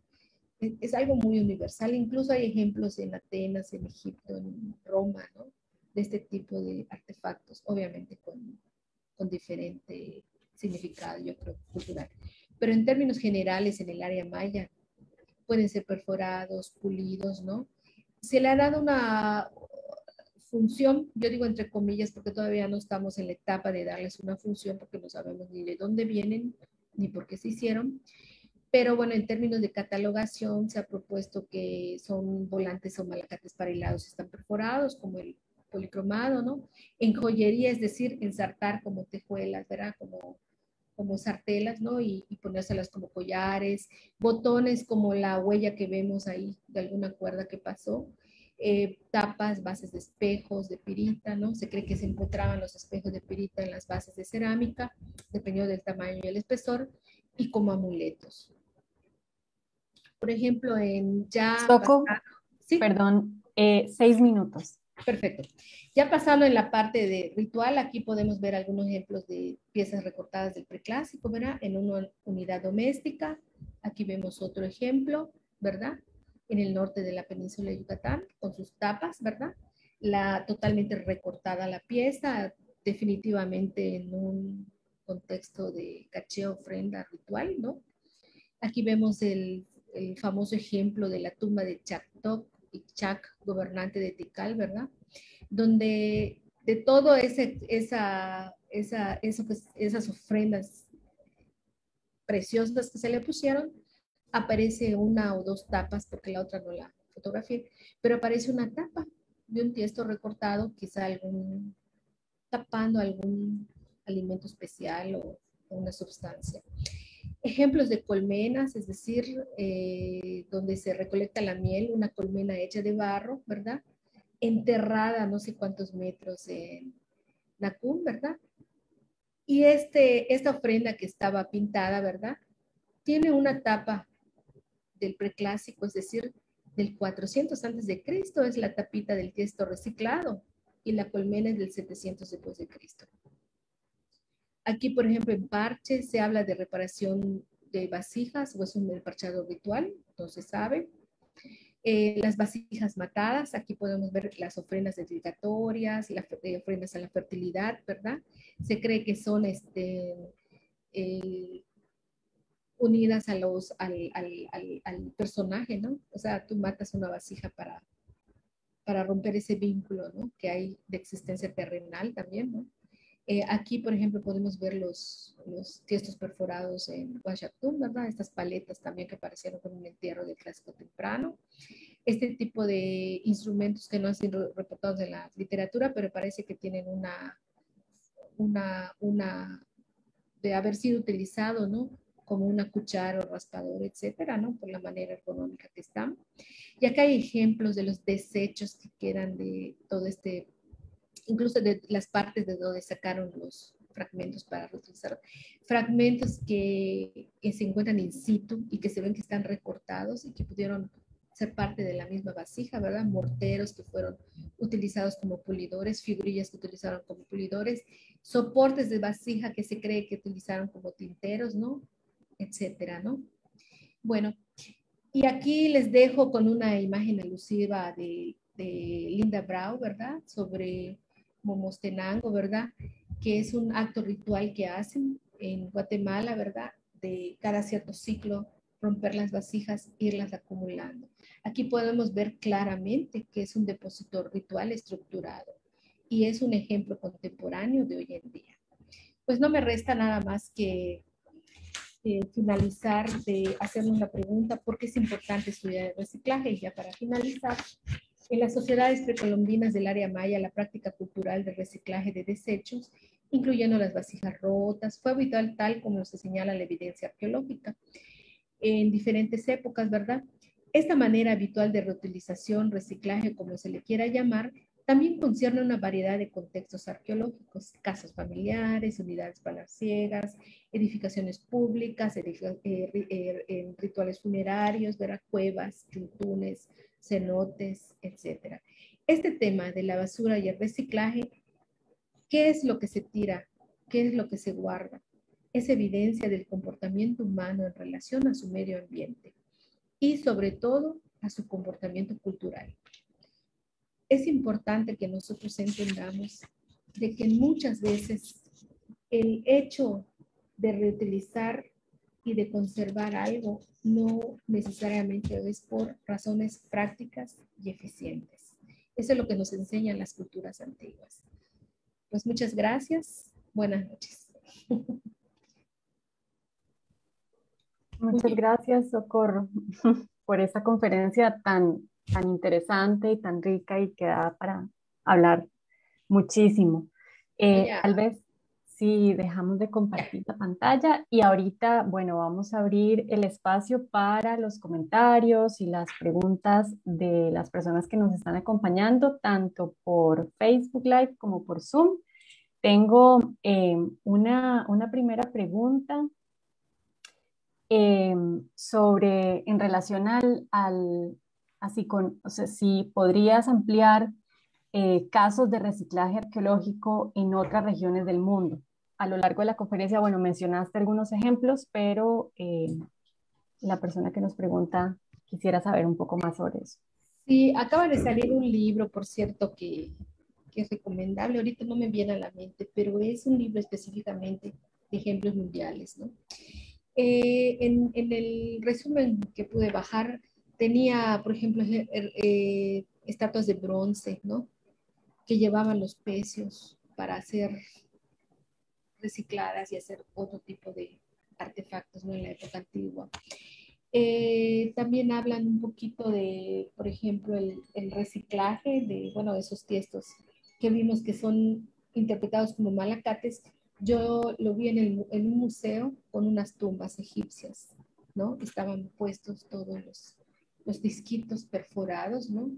Es algo muy universal. Incluso hay ejemplos en Atenas, en Egipto, en Roma, ¿no? De este tipo de artefactos, obviamente con diferente significado, yo creo, cultural. Pero en términos generales, en el área maya, pueden ser perforados, pulidos, ¿no? Se le ha dado una función, yo digo entre comillas, porque todavía no estamos en la etapa de darles una función, porque no sabemos ni de dónde vienen, ni por qué se hicieron. Pero bueno, en términos de catalogación, se ha propuesto que son volantes o malacates para hilados, están perforados, como el policromado, ¿no? En joyería, es decir, ensartar como tejuelas, ¿verdad? Como sartelas, ¿no? Y ponérselas como collares, botones como la huella que vemos ahí de alguna cuerda que pasó. tapas, bases de espejos, de pirita, ¿no? Se cree que se encontraban los espejos de pirita en las bases de cerámica, dependiendo del tamaño y el espesor, y como amuletos. Por ejemplo, en ya Soco, pasado, ¿sí? perdón, 6 minutos. Perfecto. Ya pasando en la parte de ritual, aquí podemos ver algunos ejemplos de piezas recortadas del preclásico, ¿verdad? En una unidad doméstica. Aquí vemos otro ejemplo, ¿verdad? En el norte de la península de Yucatán, con sus tapas, ¿verdad? Totalmente recortada la pieza, definitivamente en un contexto de caché, ofrenda, ritual, ¿no? Aquí vemos el famoso ejemplo de la tumba de Chactoc y Chac, gobernante de Tikal, ¿verdad? Donde de todo esas ofrendas preciosas que se le pusieron, aparece una o dos tapas, porque la otra no la fotografié, pero aparece una tapa de un tiesto recortado, quizá tapando algún alimento especial o una sustancia. Ejemplos de colmenas, es decir, donde se recolecta la miel, una colmena hecha de barro, ¿verdad? Enterrada no sé cuántos metros en Nacún, ¿verdad? Y esta ofrenda que estaba pintada, ¿verdad? Tiene una tapa del preclásico, es decir, del 400 antes de Cristo, es la tapita del tiesto reciclado, y la colmena es del 700 después de Cristo. Aquí, por ejemplo, en Parche se habla de reparación de vasijas, o es un parchado ritual, entonces sabe. Las vasijas matadas, aquí podemos ver las ofrendas dedicatorias, las ofrendas a la fertilidad, ¿verdad? Se cree que son unidas al personaje, ¿no? O sea, tú matas una vasija para romper ese vínculo, ¿no? Que hay de existencia terrenal también, ¿no? Aquí, por ejemplo, podemos ver los tiestos perforados en Huachactum, ¿verdad? Estas paletas también que aparecieron con un entierro del clásico temprano. Este tipo de instrumentos que no han sido reportados en la literatura, pero parece que tienen de haber sido utilizado, ¿no? Como una cuchara o raspador, etcétera, ¿no? Por la manera ergonómica que están. Y acá hay ejemplos de los desechos que quedan de todo incluso de las partes de donde sacaron los fragmentos para reutilizar, fragmentos que se encuentran in situ y que se ven que están recortados y que pudieron ser parte de la misma vasija, ¿verdad? Morteros que fueron utilizados como pulidores, figurillas que utilizaron como pulidores, soportes de vasija que se cree que utilizaron como tinteros, ¿no? Etcétera, ¿no? Bueno, y aquí les dejo con una imagen alusiva de Linda Brau, ¿verdad? Sobre Momostenango, ¿verdad? Que es un acto ritual que hacen en Guatemala, ¿verdad? De cada cierto ciclo romper las vasijas, irlas acumulando. Aquí podemos ver claramente que es un depósito ritual estructurado y es un ejemplo contemporáneo de hoy en día. Pues no me resta nada más que finalizar de hacernos una pregunta, ¿por qué es importante estudiar el reciclaje? Y ya para finalizar, en las sociedades precolombinas del área maya, la práctica cultural de reciclaje de desechos, incluyendo las vasijas rotas, fue habitual tal como se señala la evidencia arqueológica en diferentes épocas, ¿verdad? Esta manera habitual de reutilización, reciclaje, como se le quiera llamar, también concierne una variedad de contextos arqueológicos, casas familiares, unidades palaciegas, edificaciones públicas, rituales funerarios, ¿verdad? Cuevas, chuntunes, cenotes, etc. Este tema de la basura y el reciclaje, ¿qué es lo que se tira? ¿Qué es lo que se guarda? Es evidencia del comportamiento humano en relación a su medio ambiente y sobre todo a su comportamiento cultural. Es importante que nosotros entendamos de que muchas veces el hecho de reutilizar y de conservar algo no necesariamente es por razones prácticas y eficientes. Eso es lo que nos enseñan las culturas antiguas. Pues muchas gracias. Buenas noches. Muchas gracias, Socorro, por esta conferencia tan interesante y tan rica y que da para hablar muchísimo. Tal vez, si dejamos de compartir la pantalla y ahorita, bueno, vamos a abrir el espacio para los comentarios y las preguntas de las personas que nos están acompañando, tanto por Facebook Live como por Zoom. Tengo una primera pregunta sobre, en relación así con, o sea, si podrías ampliar casos de reciclaje arqueológico en otras regiones del mundo. A lo largo de la conferencia, bueno, mencionaste algunos ejemplos, pero la persona que nos pregunta quisiera saber un poco más sobre eso. Sí, acaba de salir un libro, por cierto, que es recomendable. Ahorita no me viene a la mente, pero es un libro específicamente de ejemplos mundiales, ¿no? En el resumen que pude bajar, tenía, por ejemplo, estatuas de bronce, ¿no? Que llevaban los pecios para ser recicladas y hacer otro tipo de artefactos, ¿no? En la época antigua. También hablan un poquito de, por ejemplo, el reciclaje de, bueno, esos tiestos que vimos que son interpretados como malacates. Yo lo vi en un museo con unas tumbas egipcias, ¿no? Estaban puestos todos los disquitos perforados, ¿no?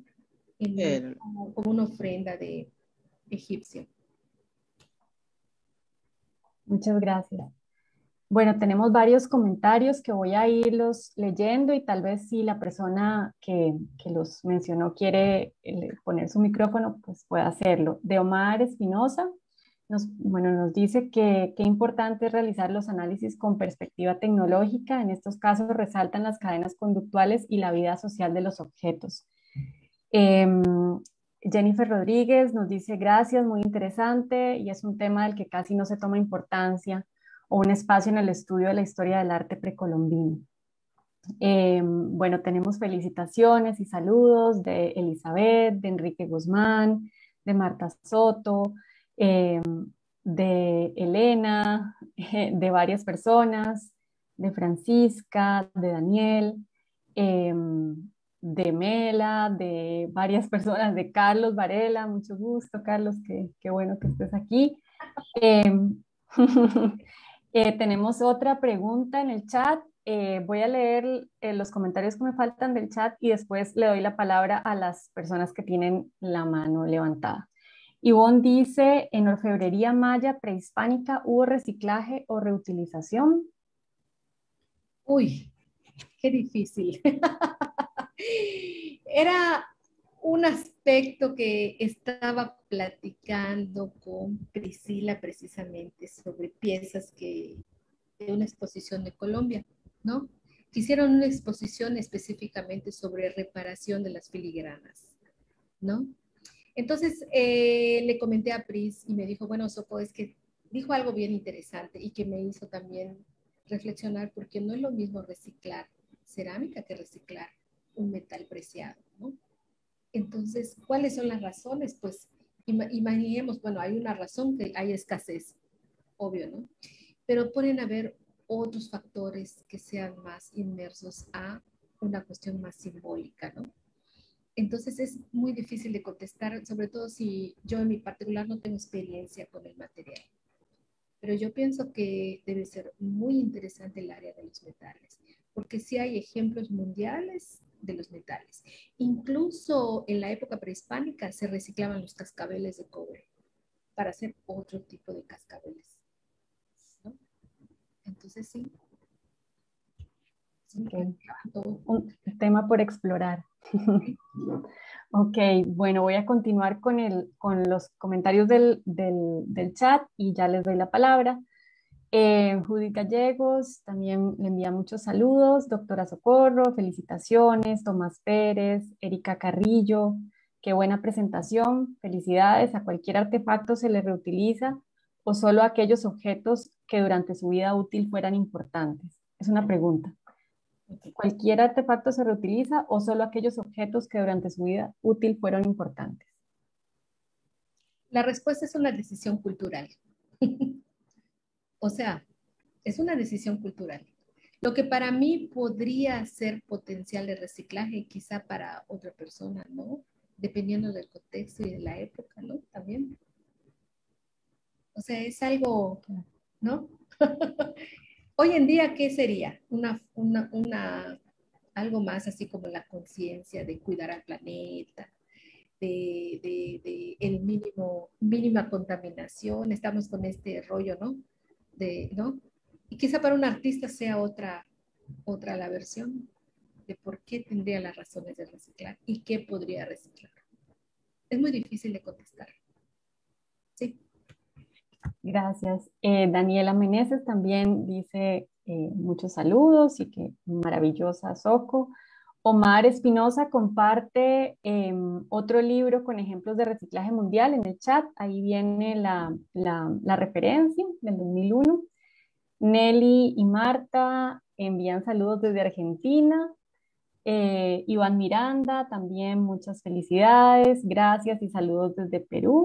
Como una ofrenda de egipcia. Muchas gracias. Bueno, tenemos varios comentarios que voy a irlos leyendo y tal vez si la persona que los mencionó quiere poner su micrófono, pues puede hacerlo. De Omar Espinosa, nos dice que qué importante es realizar los análisis con perspectiva tecnológica. En estos casos resaltan las cadenas conductuales y la vida social de los objetos. Jennifer Rodríguez nos dice gracias, muy interesante y es un tema del que casi no se toma importancia o un espacio en el estudio de la historia del arte precolombino. Bueno, tenemos felicitaciones y saludos de Elizabeth, de Enrique Guzmán, de Marta Soto, de Elena, de varias personas, de Francisca, de Daniel, de Mela, de varias personas, de Carlos Varela, mucho gusto, Carlos, qué bueno que estés aquí. Tenemos otra pregunta en el chat. Voy a leer los comentarios que me faltan del chat y después le doy la palabra a las personas que tienen la mano levantada. Ivonne dice, ¿en orfebrería maya prehispánica hubo reciclaje o reutilización? Uy, qué difícil. Era un aspecto que estaba platicando con Priscila precisamente sobre piezas de una exposición de Colombia, ¿no? Hicieron una exposición específicamente sobre reparación de las filigranas, ¿no? Entonces le comenté a Pris y me dijo, bueno, Sopo, es que dijo algo bien interesante y que me hizo también reflexionar porque no es lo mismo reciclar cerámica que reciclar un metal preciado, ¿no? Entonces, ¿cuáles son las razones? Pues imaginemos, bueno, hay una razón que hay escasez, obvio, ¿no? Pero pueden haber otros factores que sean más inmersos a una cuestión más simbólica, ¿no? Entonces es muy difícil de contestar, sobre todo si yo en mi particular no tengo experiencia con el material. Pero yo pienso que debe ser muy interesante el área de los metales, porque sí hay ejemplos mundiales de los metales. Incluso en la época prehispánica se reciclaban los cascabeles de cobre para hacer otro tipo de cascabeles, ¿no? Entonces sí. Okay. Un tema por explorar. Ok, bueno, voy a continuar con los comentarios del chat y ya les doy la palabra. Judith Gallegos también le envía muchos saludos. Doctora Socorro, felicitaciones. Tomás Pérez, Erika Carrillo, qué buena presentación. Felicidades. ¿A cualquier artefacto se le reutiliza o solo a aquellos objetos que durante su vida útil fueran importantes? Es una pregunta. ¿Cualquier artefacto se reutiliza o solo aquellos objetos que durante su vida útil fueron importantes? La respuesta es una decisión cultural. O sea, es una decisión cultural. Lo que para mí podría ser potencial de reciclaje, quizá para otra persona, ¿no? Dependiendo del contexto y de la época, ¿no? También. O O sea, es algo, ¿no? Hoy en día, ¿qué sería? Algo más así como la conciencia de cuidar al planeta, de el mínima contaminación. Estamos con este rollo, ¿no? ¿No? Y quizá para un artista sea otra la versión de por qué tendría las razones de reciclar y qué podría reciclar. Es muy difícil de contestar. Sí. Gracias. Daniela Meneses también dice muchos saludos y que maravillosa Soco. Omar Espinosa comparte otro libro con ejemplos de reciclaje mundial en el chat. Ahí viene la referencia del 2001. Nelly y Marta envían saludos desde Argentina. Iván Miranda también muchas felicidades, gracias y saludos desde Perú.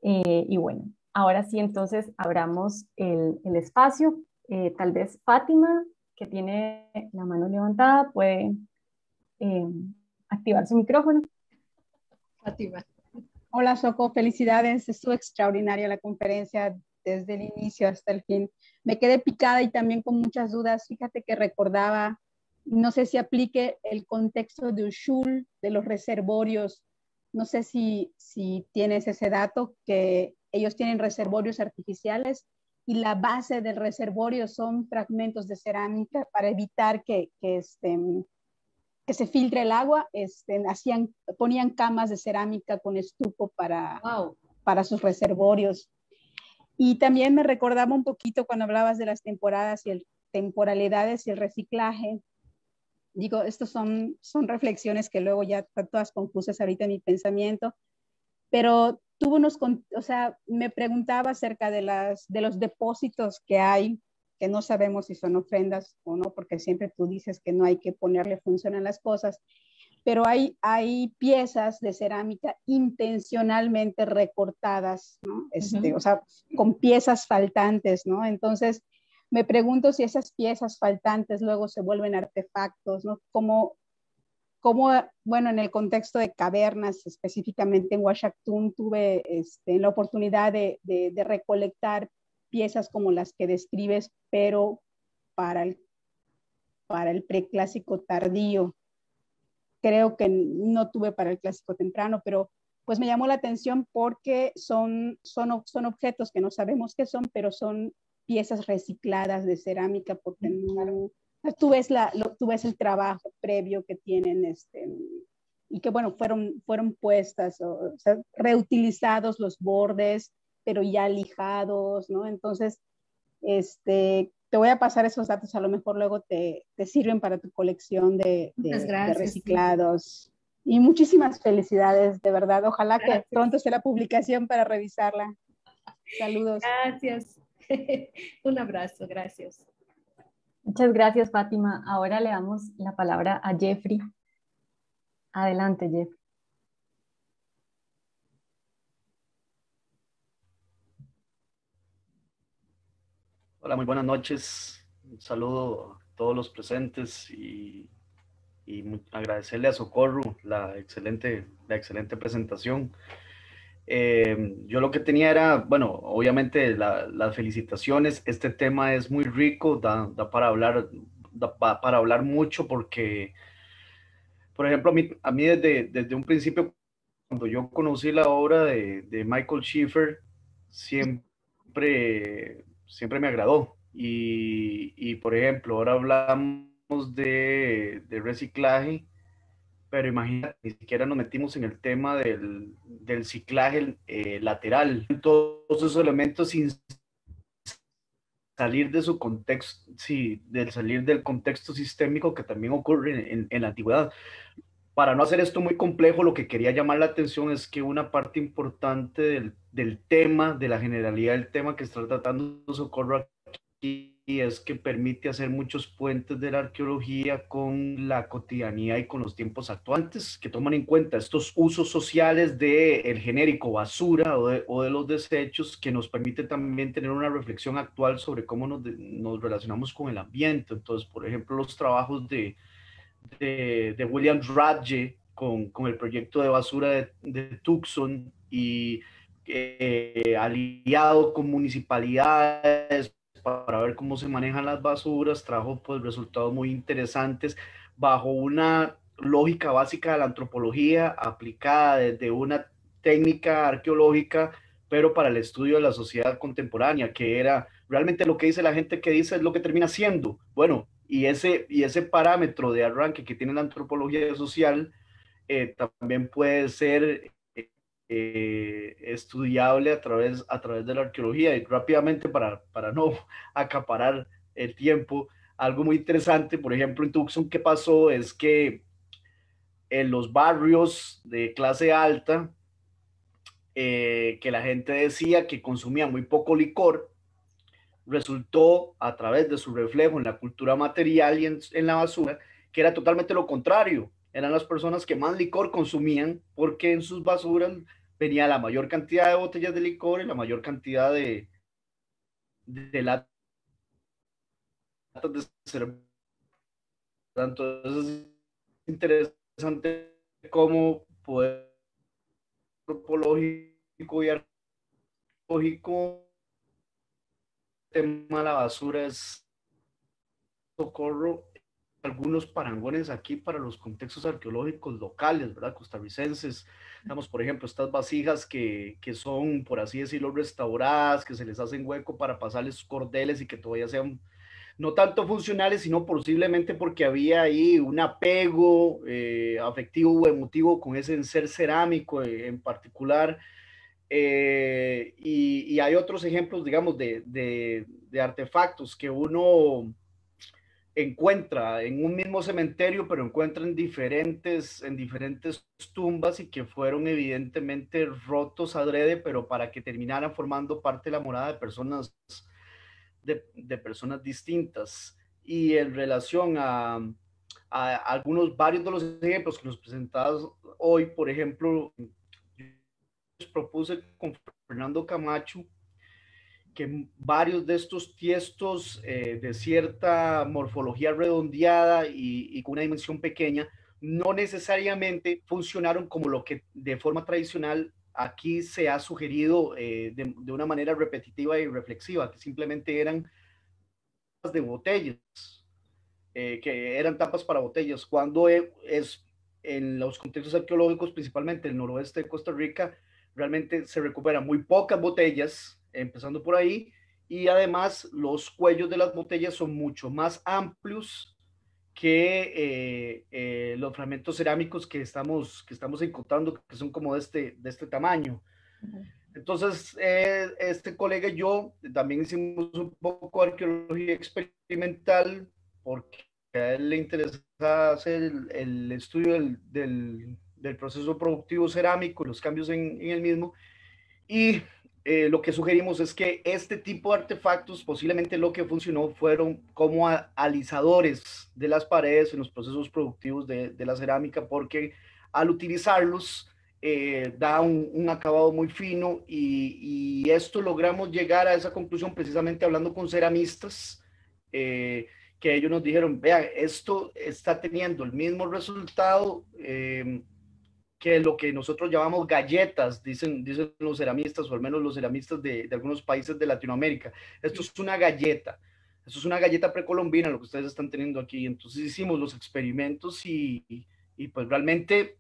Y bueno, ahora sí entonces abramos el espacio. Tal vez Fátima, que tiene la mano levantada, puede eh, activar su micrófono. Fátima. Hola Soco, felicidades, estuvo extraordinaria la conferencia desde el inicio hasta el fin. Me quedé picada y también con muchas dudas. Fíjate que recordaba, no sé si aplique el contexto de Ushul, de los reservorios. No sé si tienes ese dato, que ellos tienen reservorios artificiales y la base del reservorio son fragmentos de cerámica para evitar que se filtre el agua. Ponían camas de cerámica con estuco para sus reservorios. Y también me recordaba un poquito cuando hablabas de las temporadas y temporalidades y el reciclaje. Digo, estos son reflexiones que luego ya están todas confusas ahorita en mi pensamiento, pero me preguntaba acerca de los depósitos que hay, que no sabemos si son ofrendas o no, porque siempre tú dices que no hay que ponerle función a las cosas, pero hay piezas de cerámica intencionalmente recortadas, ¿no? O sea, con piezas faltantes, ¿no? Entonces, me pregunto si esas piezas faltantes luego se vuelven artefactos, ¿no? Como bueno, en el contexto de cavernas, específicamente en Uashaktun, tuve la oportunidad de recolectar piezas como las que describes, pero para el preclásico tardío. Creo que no tuve para el clásico temprano, pero pues me llamó la atención porque son objetos que no sabemos qué son, pero son piezas recicladas de cerámica, porque tú ves el trabajo previo que tienen y que bueno, fueron puestas, o sea, reutilizados los bordes, pero ya lijados, ¿no? Entonces, te voy a pasar esos datos, a lo mejor luego te sirven para tu colección de reciclados. Sí. Y muchísimas felicidades, de verdad. Ojalá que pronto esté la publicación para revisarla. Saludos. Gracias. Un abrazo, gracias. Muchas gracias, Fátima. Ahora le damos la palabra a Jeffrey. Adelante, Jeffrey. Hola, muy buenas noches. Un saludo a todos los presentes y agradecerle a Socorro la excelente presentación. Yo lo que tenía era, bueno, obviamente las felicitaciones. Este tema es muy rico, da para hablar mucho porque, por ejemplo, a mí desde un principio, cuando yo conocí la obra de Michael Schiffer, siempre me agradó. Y por ejemplo, ahora hablamos de reciclaje, pero imagínate, ni siquiera nos metimos en el tema del ciclaje lateral. Todos esos elementos sin salir de su contexto, sí, salir del contexto sistémico que también ocurre en la antigüedad. Para no hacer esto muy complejo, lo que quería llamar la atención es que una parte importante del tema, de la generalidad del tema que está tratando Socorro aquí, es que permite hacer muchos puentes de la arqueología con la cotidianidad y con los tiempos actuales, que toman en cuenta estos usos sociales del genérico basura o de los desechos, que nos permite también tener una reflexión actual sobre cómo nos relacionamos con el ambiente. Entonces, por ejemplo, los trabajos de William Radje con el proyecto de basura de Tucson, y aliado con municipalidades para ver cómo se manejan las basuras, trajo pues resultados muy interesantes bajo una lógica básica de la antropología aplicada desde una técnica arqueológica, pero para el estudio de la sociedad contemporánea, que era realmente lo que dice la gente que dice es lo que termina siendo. Bueno, y ese parámetro de arranque que tiene la antropología social también puede ser estudiable a través de la arqueología. Y rápidamente, para no acaparar el tiempo, algo muy interesante, por ejemplo, en Tucson, ¿qué pasó? Es que en los barrios de clase alta, que la gente decía que consumía muy poco licor, resultó a través de su reflejo en la cultura material y en la basura, que era totalmente lo contrario. Eran las personas que más licor consumían porque en sus basuras venía la mayor cantidad de botellas de licor y la mayor cantidad de latas de cerveza. Entonces es interesante cómo poder antropológico y arqueológico el tema de la basura es socorro algunos parangones aquí para los contextos arqueológicos locales, ¿verdad? Costarricenses. Digamos, por ejemplo, estas vasijas que son, por así decirlo, restauradas, que se les hacen hueco para pasarles cordeles y que todavía sean no tanto funcionales, sino posiblemente porque había ahí un apego afectivo o emotivo con ese enser cerámico en particular. Y hay otros ejemplos, digamos, de artefactos que uno encuentra en un mismo cementerio, pero encuentra en diferentes tumbas y que fueron evidentemente rotos adrede, pero para que terminaran formando parte de la morada de personas distintas. Y en relación a algunos, varios de los ejemplos que nos presentamos hoy, por ejemplo, yo les propuse con Fernando Camacho que varios de estos tiestos de cierta morfología redondeada y con una dimensión pequeña no necesariamente funcionaron como lo que de forma tradicional aquí se ha sugerido de una manera repetitiva y reflexiva, que simplemente eran tapas de botellas, que eran tapas para botellas, cuando es en los contextos arqueológicos, principalmente el noroeste de Costa Rica, realmente se recuperan muy pocas botellas, empezando por ahí, y además los cuellos de las botellas son mucho más amplios que los fragmentos cerámicos que estamos encontrando, que son como de este tamaño. Entonces, este colega y yo también hicimos un poco de arqueología experimental porque a él le interesa hacer el estudio del proceso productivo cerámico y los cambios en el mismo. Y lo que sugerimos es que este tipo de artefactos posiblemente lo que funcionó fueron como alisadores de las paredes en los procesos productivos de la cerámica, porque al utilizarlos da un acabado muy fino y esto logramos llegar a esa conclusión precisamente hablando con ceramistas, que ellos nos dijeron, vean, esto está teniendo el mismo resultado que lo que nosotros llamamos galletas, dicen los ceramistas, o al menos los ceramistas de algunos países de Latinoamérica. Esto es una galleta. Esto es una galleta precolombina, lo que ustedes están teniendo aquí. Entonces hicimos los experimentos y pues realmente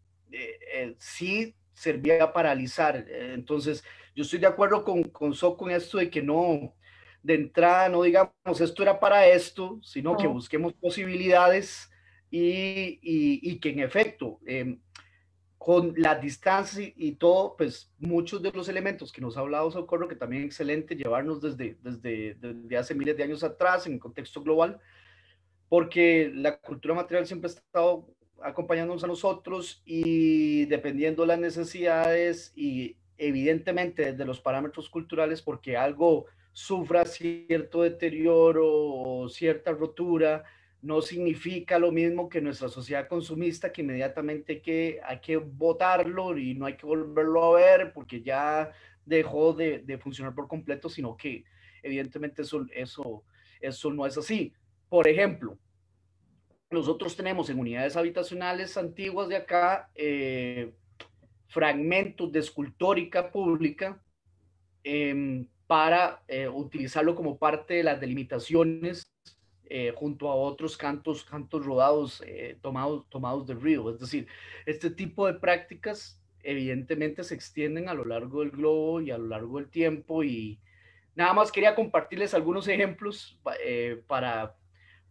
sí servía para alisar. Entonces yo estoy de acuerdo con Soco en esto de que no, de entrada no digamos esto era para esto, sino que busquemos posibilidades y que en efecto con la distancia y todo, pues muchos de los elementos que nos ha hablado Socorro, que también es excelente llevarnos desde hace miles de años atrás en contexto global, porque la cultura material siempre ha estado acompañándonos a nosotros y dependiendo de las necesidades y evidentemente desde los parámetros culturales, porque algo sufra cierto deterioro o cierta rotura, no significa lo mismo que nuestra sociedad consumista, que inmediatamente hay que botarlo y no hay que volverlo a ver porque ya dejó de funcionar por completo, sino que evidentemente eso no es así. Por ejemplo, nosotros tenemos en unidades habitacionales antiguas de acá fragmentos de escultórica pública para utilizarlo como parte de las delimitaciones junto a otros cantos rodados tomados del río. Es decir, este tipo de prácticas evidentemente se extienden a lo largo del globo y a lo largo del tiempo, y nada más quería compartirles algunos ejemplos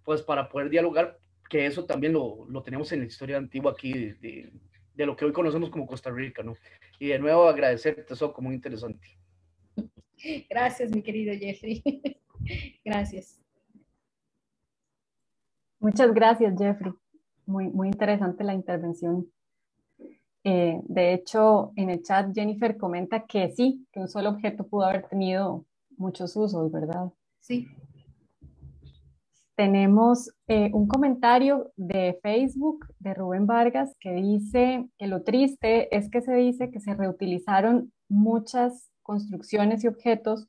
pues, para poder dialogar, que eso también lo tenemos en la historia antigua aquí de lo que hoy conocemos como Costa Rica, ¿no? Y de nuevo agradecerte, eso como muy interesante. Gracias, mi querido Jeffrey. Gracias. Muchas gracias, Jeffrey. Muy interesante la intervención. De hecho, en el chat Jennifer comenta que sí, que un solo objeto pudo haber tenido muchos usos, ¿verdad? Sí. Tenemos un comentario de Facebook de Rubén Vargas que dice que lo triste es que se dice que se reutilizaron muchas construcciones y objetos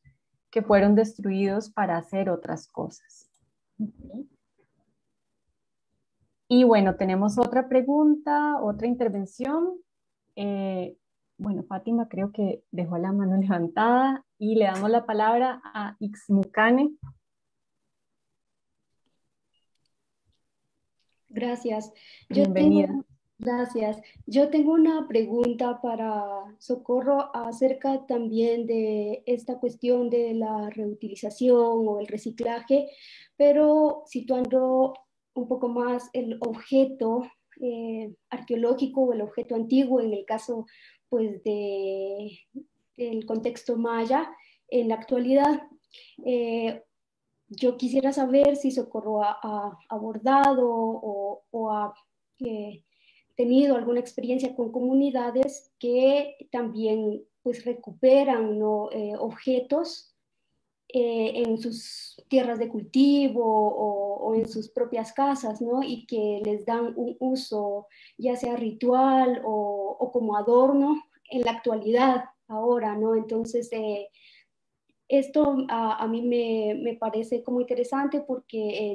que fueron destruidos para hacer otras cosas. Y bueno, tenemos otra pregunta, otra intervención. Bueno, Fátima creo que dejó la mano levantada y le damos la palabra a Ixmucane. Gracias. Bienvenida. Gracias. Yo tengo una pregunta para Socorro acerca también de esta cuestión de la reutilización o el reciclaje, pero situando un poco más el objeto arqueológico o el objeto antiguo en el caso pues del contexto maya en la actualidad. Yo quisiera saber si Socorro ha abordado o ha tenido alguna experiencia con comunidades que también pues recuperan, ¿no? Objetos en sus tierras de cultivo o en sus propias casas, ¿no? Y que les dan un uso ya sea ritual o como adorno en la actualidad ahora, ¿no? Entonces, esto a mí me parece como interesante porque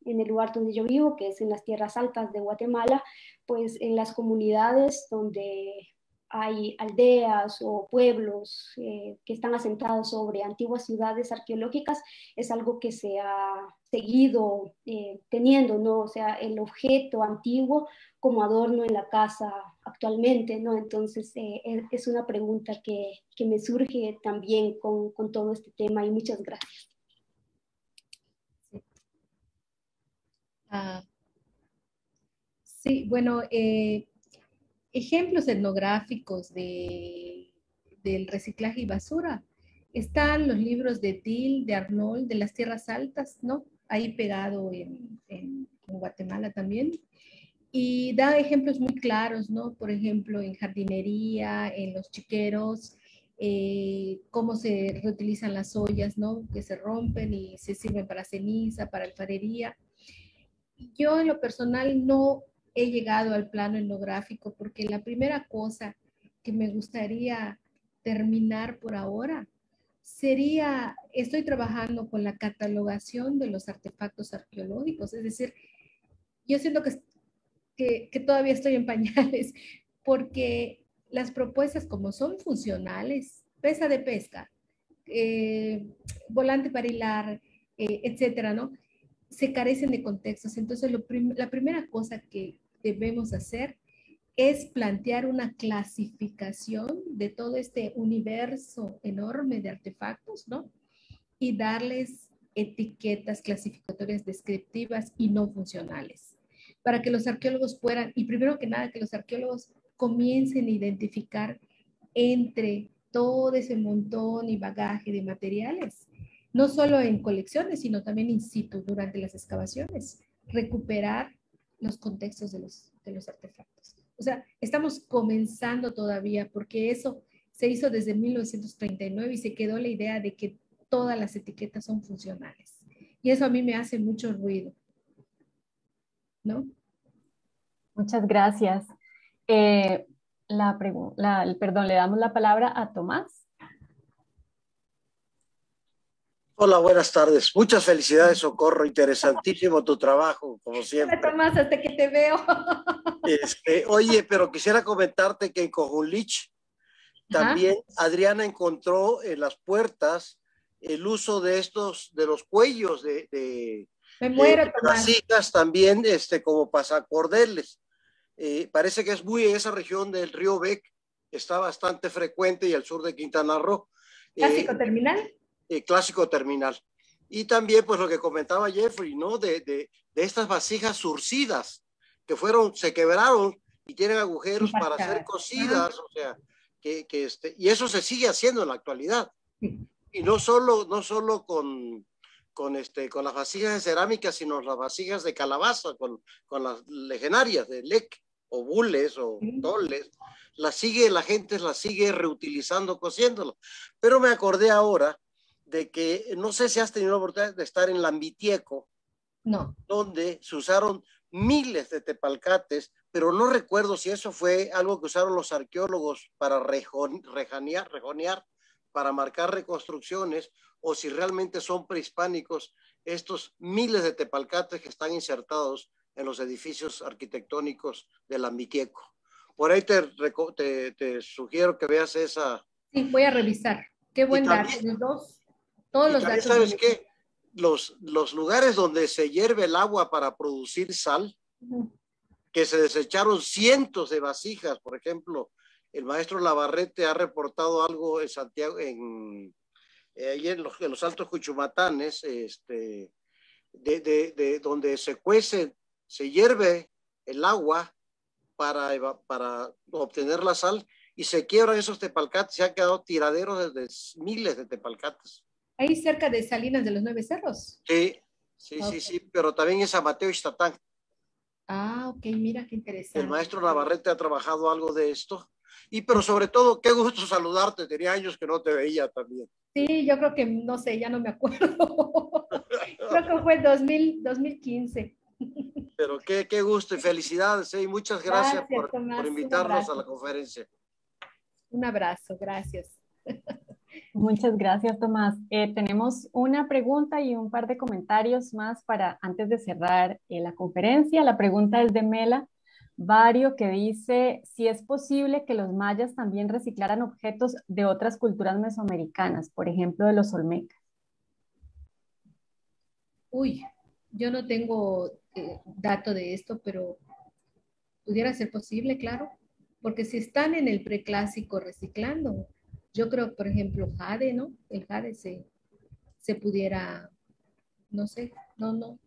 en el lugar donde yo vivo, que es en las tierras altas de Guatemala, pues en las comunidades donde hay aldeas o pueblos que están asentados sobre antiguas ciudades arqueológicas, es algo que se ha seguido teniendo, ¿no? O sea, el objeto antiguo como adorno en la casa actualmente, ¿no? Entonces, es una pregunta que me surge también con todo este tema y muchas gracias. Sí, bueno, ejemplos etnográficos del reciclaje y basura. Están los libros de Till, de Arnold, de las tierras altas, ¿no? Ahí pegado en Guatemala también. Y da ejemplos muy claros, ¿no? Por ejemplo, en jardinería, en los chiqueros, cómo se reutilizan las ollas, ¿no? Que se rompen y se sirven para ceniza, para alfarería. Yo en lo personal no he llegado al plano etnográfico porque la primera cosa que me gustaría terminar por ahora sería, estoy trabajando con la catalogación de los artefactos arqueológicos, es decir, yo siento que todavía estoy en pañales porque las propuestas como son funcionales, pesa de pesca, volante para hilar, etcétera, ¿no? Se carecen de contextos. Entonces, la primera cosa que debemos hacer es plantear una clasificación de todo este universo enorme de artefactos, ¿no? Y darles etiquetas clasificatorias descriptivas y no funcionales, para que los arqueólogos puedan, y primero que nada, que los arqueólogos comiencen a identificar entre todo ese montón y bagaje de materiales, no solo en colecciones, sino también in situ durante las excavaciones, recuperar los contextos de los artefactos. O sea, estamos comenzando todavía porque eso se hizo desde 1939 y se quedó la idea de que todas las etiquetas son funcionales. Y eso a mí me hace mucho ruido, ¿no? Muchas gracias. Perdón, le damos la palabra a Tomás. Hola, buenas tardes. Muchas felicidades, Socorro. Interesantísimo tu trabajo, como siempre. Hola, Tomás, hasta que te veo. Oye, pero quisiera comentarte que en Cojulich También Adriana encontró en las puertas el uso de los cuellos de Me muero, Tomás. vasijas también, como pasacordeles. Parece que es muy esa región del río Bec, está bastante frecuente, y al sur de Quintana Roo. ¿Clásico terminal? Clásico terminal. Y también, pues, lo que comentaba Jeffrey, ¿no? De estas vasijas surcidas que se quebraron y tienen agujeros para ser cocidas, o sea, y eso se sigue haciendo en la actualidad. Y no solo con las vasijas de cerámica, sino las vasijas de calabaza, con las legendarias de lec, o bules, o toles. La gente las sigue reutilizando, cosiéndolas. Pero me acordé ahora de que, no sé si has tenido la oportunidad de estar en Lambitieco, no, donde se usaron miles de tepalcates, pero no recuerdo si eso fue algo que usaron los arqueólogos para rejonear, para marcar reconstrucciones, o si realmente son prehispánicos estos miles de tepalcates que están insertados en los edificios arquitectónicos de Lambitieco. Por ahí te sugiero que veas esa. Sí, voy a revisar. Qué buen dato. Todos los datos. ¿Sabes qué? Los lugares donde se hierve el agua para producir sal, que se desecharon cientos de vasijas. Por ejemplo, el maestro Navarrete ha reportado algo en Santiago, ahí en los Altos Cuchumatanes, donde se hierve el agua para obtener la sal, y se quiebran esos tepalcates. Se han quedado tiraderos de miles de tepalcates. Ahí cerca de Salinas de los Nueve Cerros. Sí, okay. Sí, pero también en San Mateo Ixtatán. Ah, ok, mira qué interesante. El maestro Navarrete ha trabajado algo de esto. Pero sobre todo, qué gusto saludarte. Tenía años que no te veía también. Sí, yo creo que, no sé, ya no me acuerdo. Creo que fue 2015. Pero qué gusto y felicidades, y muchas gracias por invitarnos a la conferencia. Un abrazo, gracias. Muchas gracias, Tomás. Tenemos una pregunta y un par de comentarios más antes de cerrar la conferencia. La pregunta es de Mela Vario, que dice si es posible que los mayas también reciclaran objetos de otras culturas mesoamericanas, por ejemplo, de los olmecas. Uy, yo no tengo dato de esto, pero pudiera ser posible, claro, porque si están en el preclásico reciclando, yo creo, por ejemplo, jade, ¿no? El jade se pudiera, no sé, no,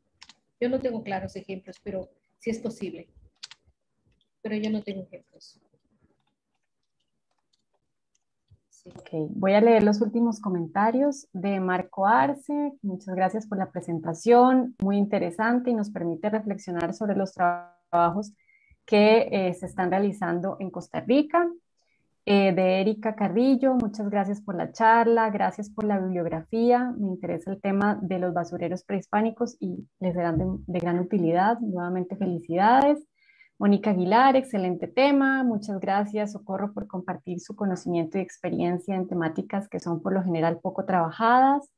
yo no tengo claros ejemplos, pero sí es posible. Pero yo no tengo ejemplos. Sí. Okay. Voy a leer los últimos comentarios de Marco Arce. Muchas gracias por la presentación, muy interesante y nos permite reflexionar sobre los trabajos que se están realizando en Costa Rica. De Erika Carrillo, muchas gracias por la charla, gracias por la bibliografía, me interesa el tema de los basureros prehispánicos y les serán de gran utilidad. Nuevamente felicidades. Mónica Aguilar, excelente tema, muchas gracias Socorro por compartir su conocimiento y experiencia en temáticas que son por lo general poco trabajadas.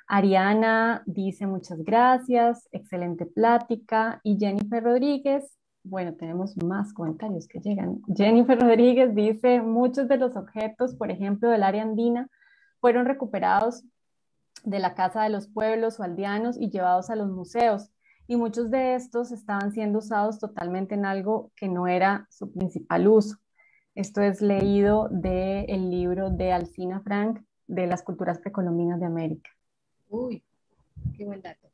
Ariana dice muchas gracias, excelente plática. Y Jennifer Rodríguez, bueno, tenemos más comentarios que llegan. Jennifer Rodríguez dice, muchos de los objetos, por ejemplo, del área andina, fueron recuperados de la Casa de los Pueblos o aldeanos y llevados a los museos. Y muchos de estos estaban siendo usados totalmente en algo que no era su principal uso. Esto es leído del libro de Alcina Frank, de las culturas precolombinas de América. Uy, qué buen dato.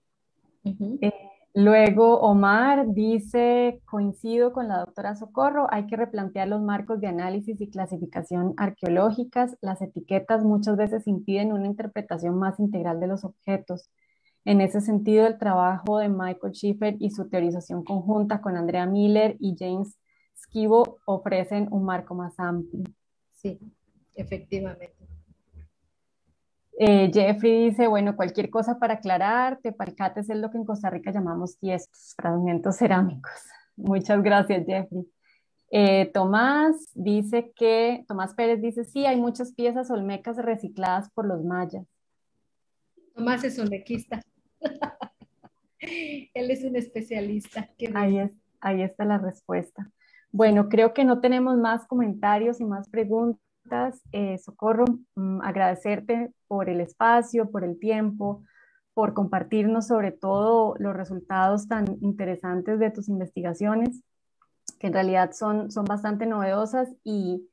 Luego Omar dice, coincido con la doctora Socorro, hay que replantear los marcos de análisis y clasificación arqueológicas. Las etiquetas muchas veces impiden una interpretación más integral de los objetos. En ese sentido, el trabajo de Michael Schiffer y su teorización conjunta con Andrea Miller y James Skibo ofrecen un marco más amplio. Sí, efectivamente. Jeffrey dice, bueno, cualquier cosa para aclarar, tepalcates es lo que en Costa Rica llamamos tiestos, fragmentos cerámicos. Muchas gracias, Jeffrey. Tomás Pérez dice, sí, hay muchas piezas olmecas recicladas por los mayas. Tomás es olmequista. Él es un especialista. Ahí está la respuesta. Bueno, creo que no tenemos más comentarios y más preguntas. preguntas. Socorro, agradecerte por el espacio, por el tiempo, por compartirnos sobre todo los resultados tan interesantes de tus investigaciones, que en realidad son bastante novedosas y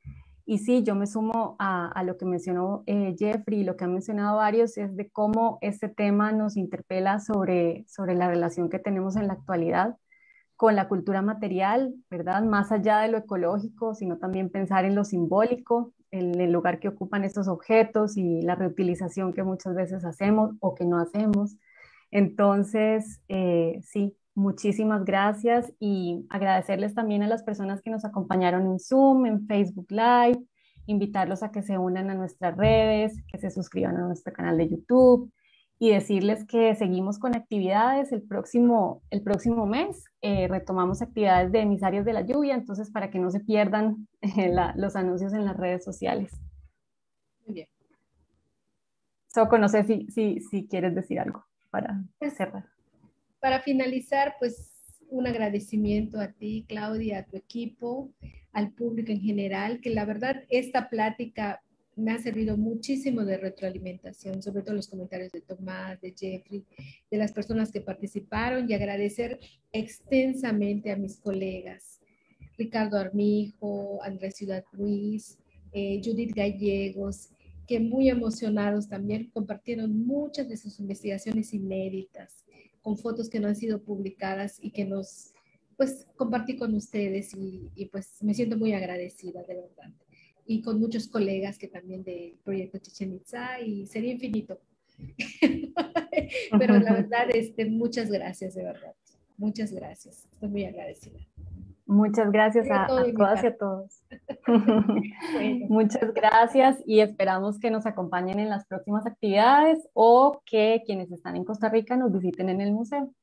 sí, yo me sumo a lo que mencionó Jeffrey y lo que han mencionado varios, es de cómo este tema nos interpela sobre la relación que tenemos en la actualidad con la cultura material, ¿verdad? Más allá de lo ecológico, sino también pensar en lo simbólico, en el lugar que ocupan estos objetos y la reutilización que muchas veces hacemos o que no hacemos. Entonces, sí, muchísimas gracias y agradecerles también a las personas que nos acompañaron en Zoom, en Facebook Live, invitarlos a que se unan a nuestras redes, que se suscriban a nuestro canal de YouTube y decirles que seguimos con actividades el próximo mes. Retomamos actividades de Emisarios de la Lluvia, entonces para que no se pierdan los anuncios en las redes sociales. Muy bien. Soco, no sé si quieres decir algo para cerrar. Para finalizar, pues un agradecimiento a ti, Claudia, a tu equipo, al público en general, que la verdad esta plática me ha servido muchísimo de retroalimentación, sobre todo los comentarios de Tomás, de Jeffrey, de las personas que participaron, y agradecer extensamente a mis colegas, Ricardo Armijo, Andrés Ciudad Ruiz, Judith Gallegos, que muy emocionados también compartieron muchas de sus investigaciones inéditas, con fotos que no han sido publicadas y que pues compartí con ustedes y pues me siento muy agradecida, de verdad. Y con muchos colegas que también del proyecto Chichén Itzá, y sería infinito. Pero la verdad, muchas gracias, de verdad. Muchas gracias. Estoy muy agradecida. Muchas gracias a todas y a todos. Bueno. Muchas gracias y esperamos que nos acompañen en las próximas actividades o que quienes están en Costa Rica nos visiten en el museo.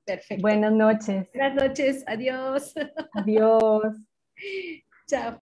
Perfecto. Buenas noches. Buenas noches. Adiós. Adiós. Chao.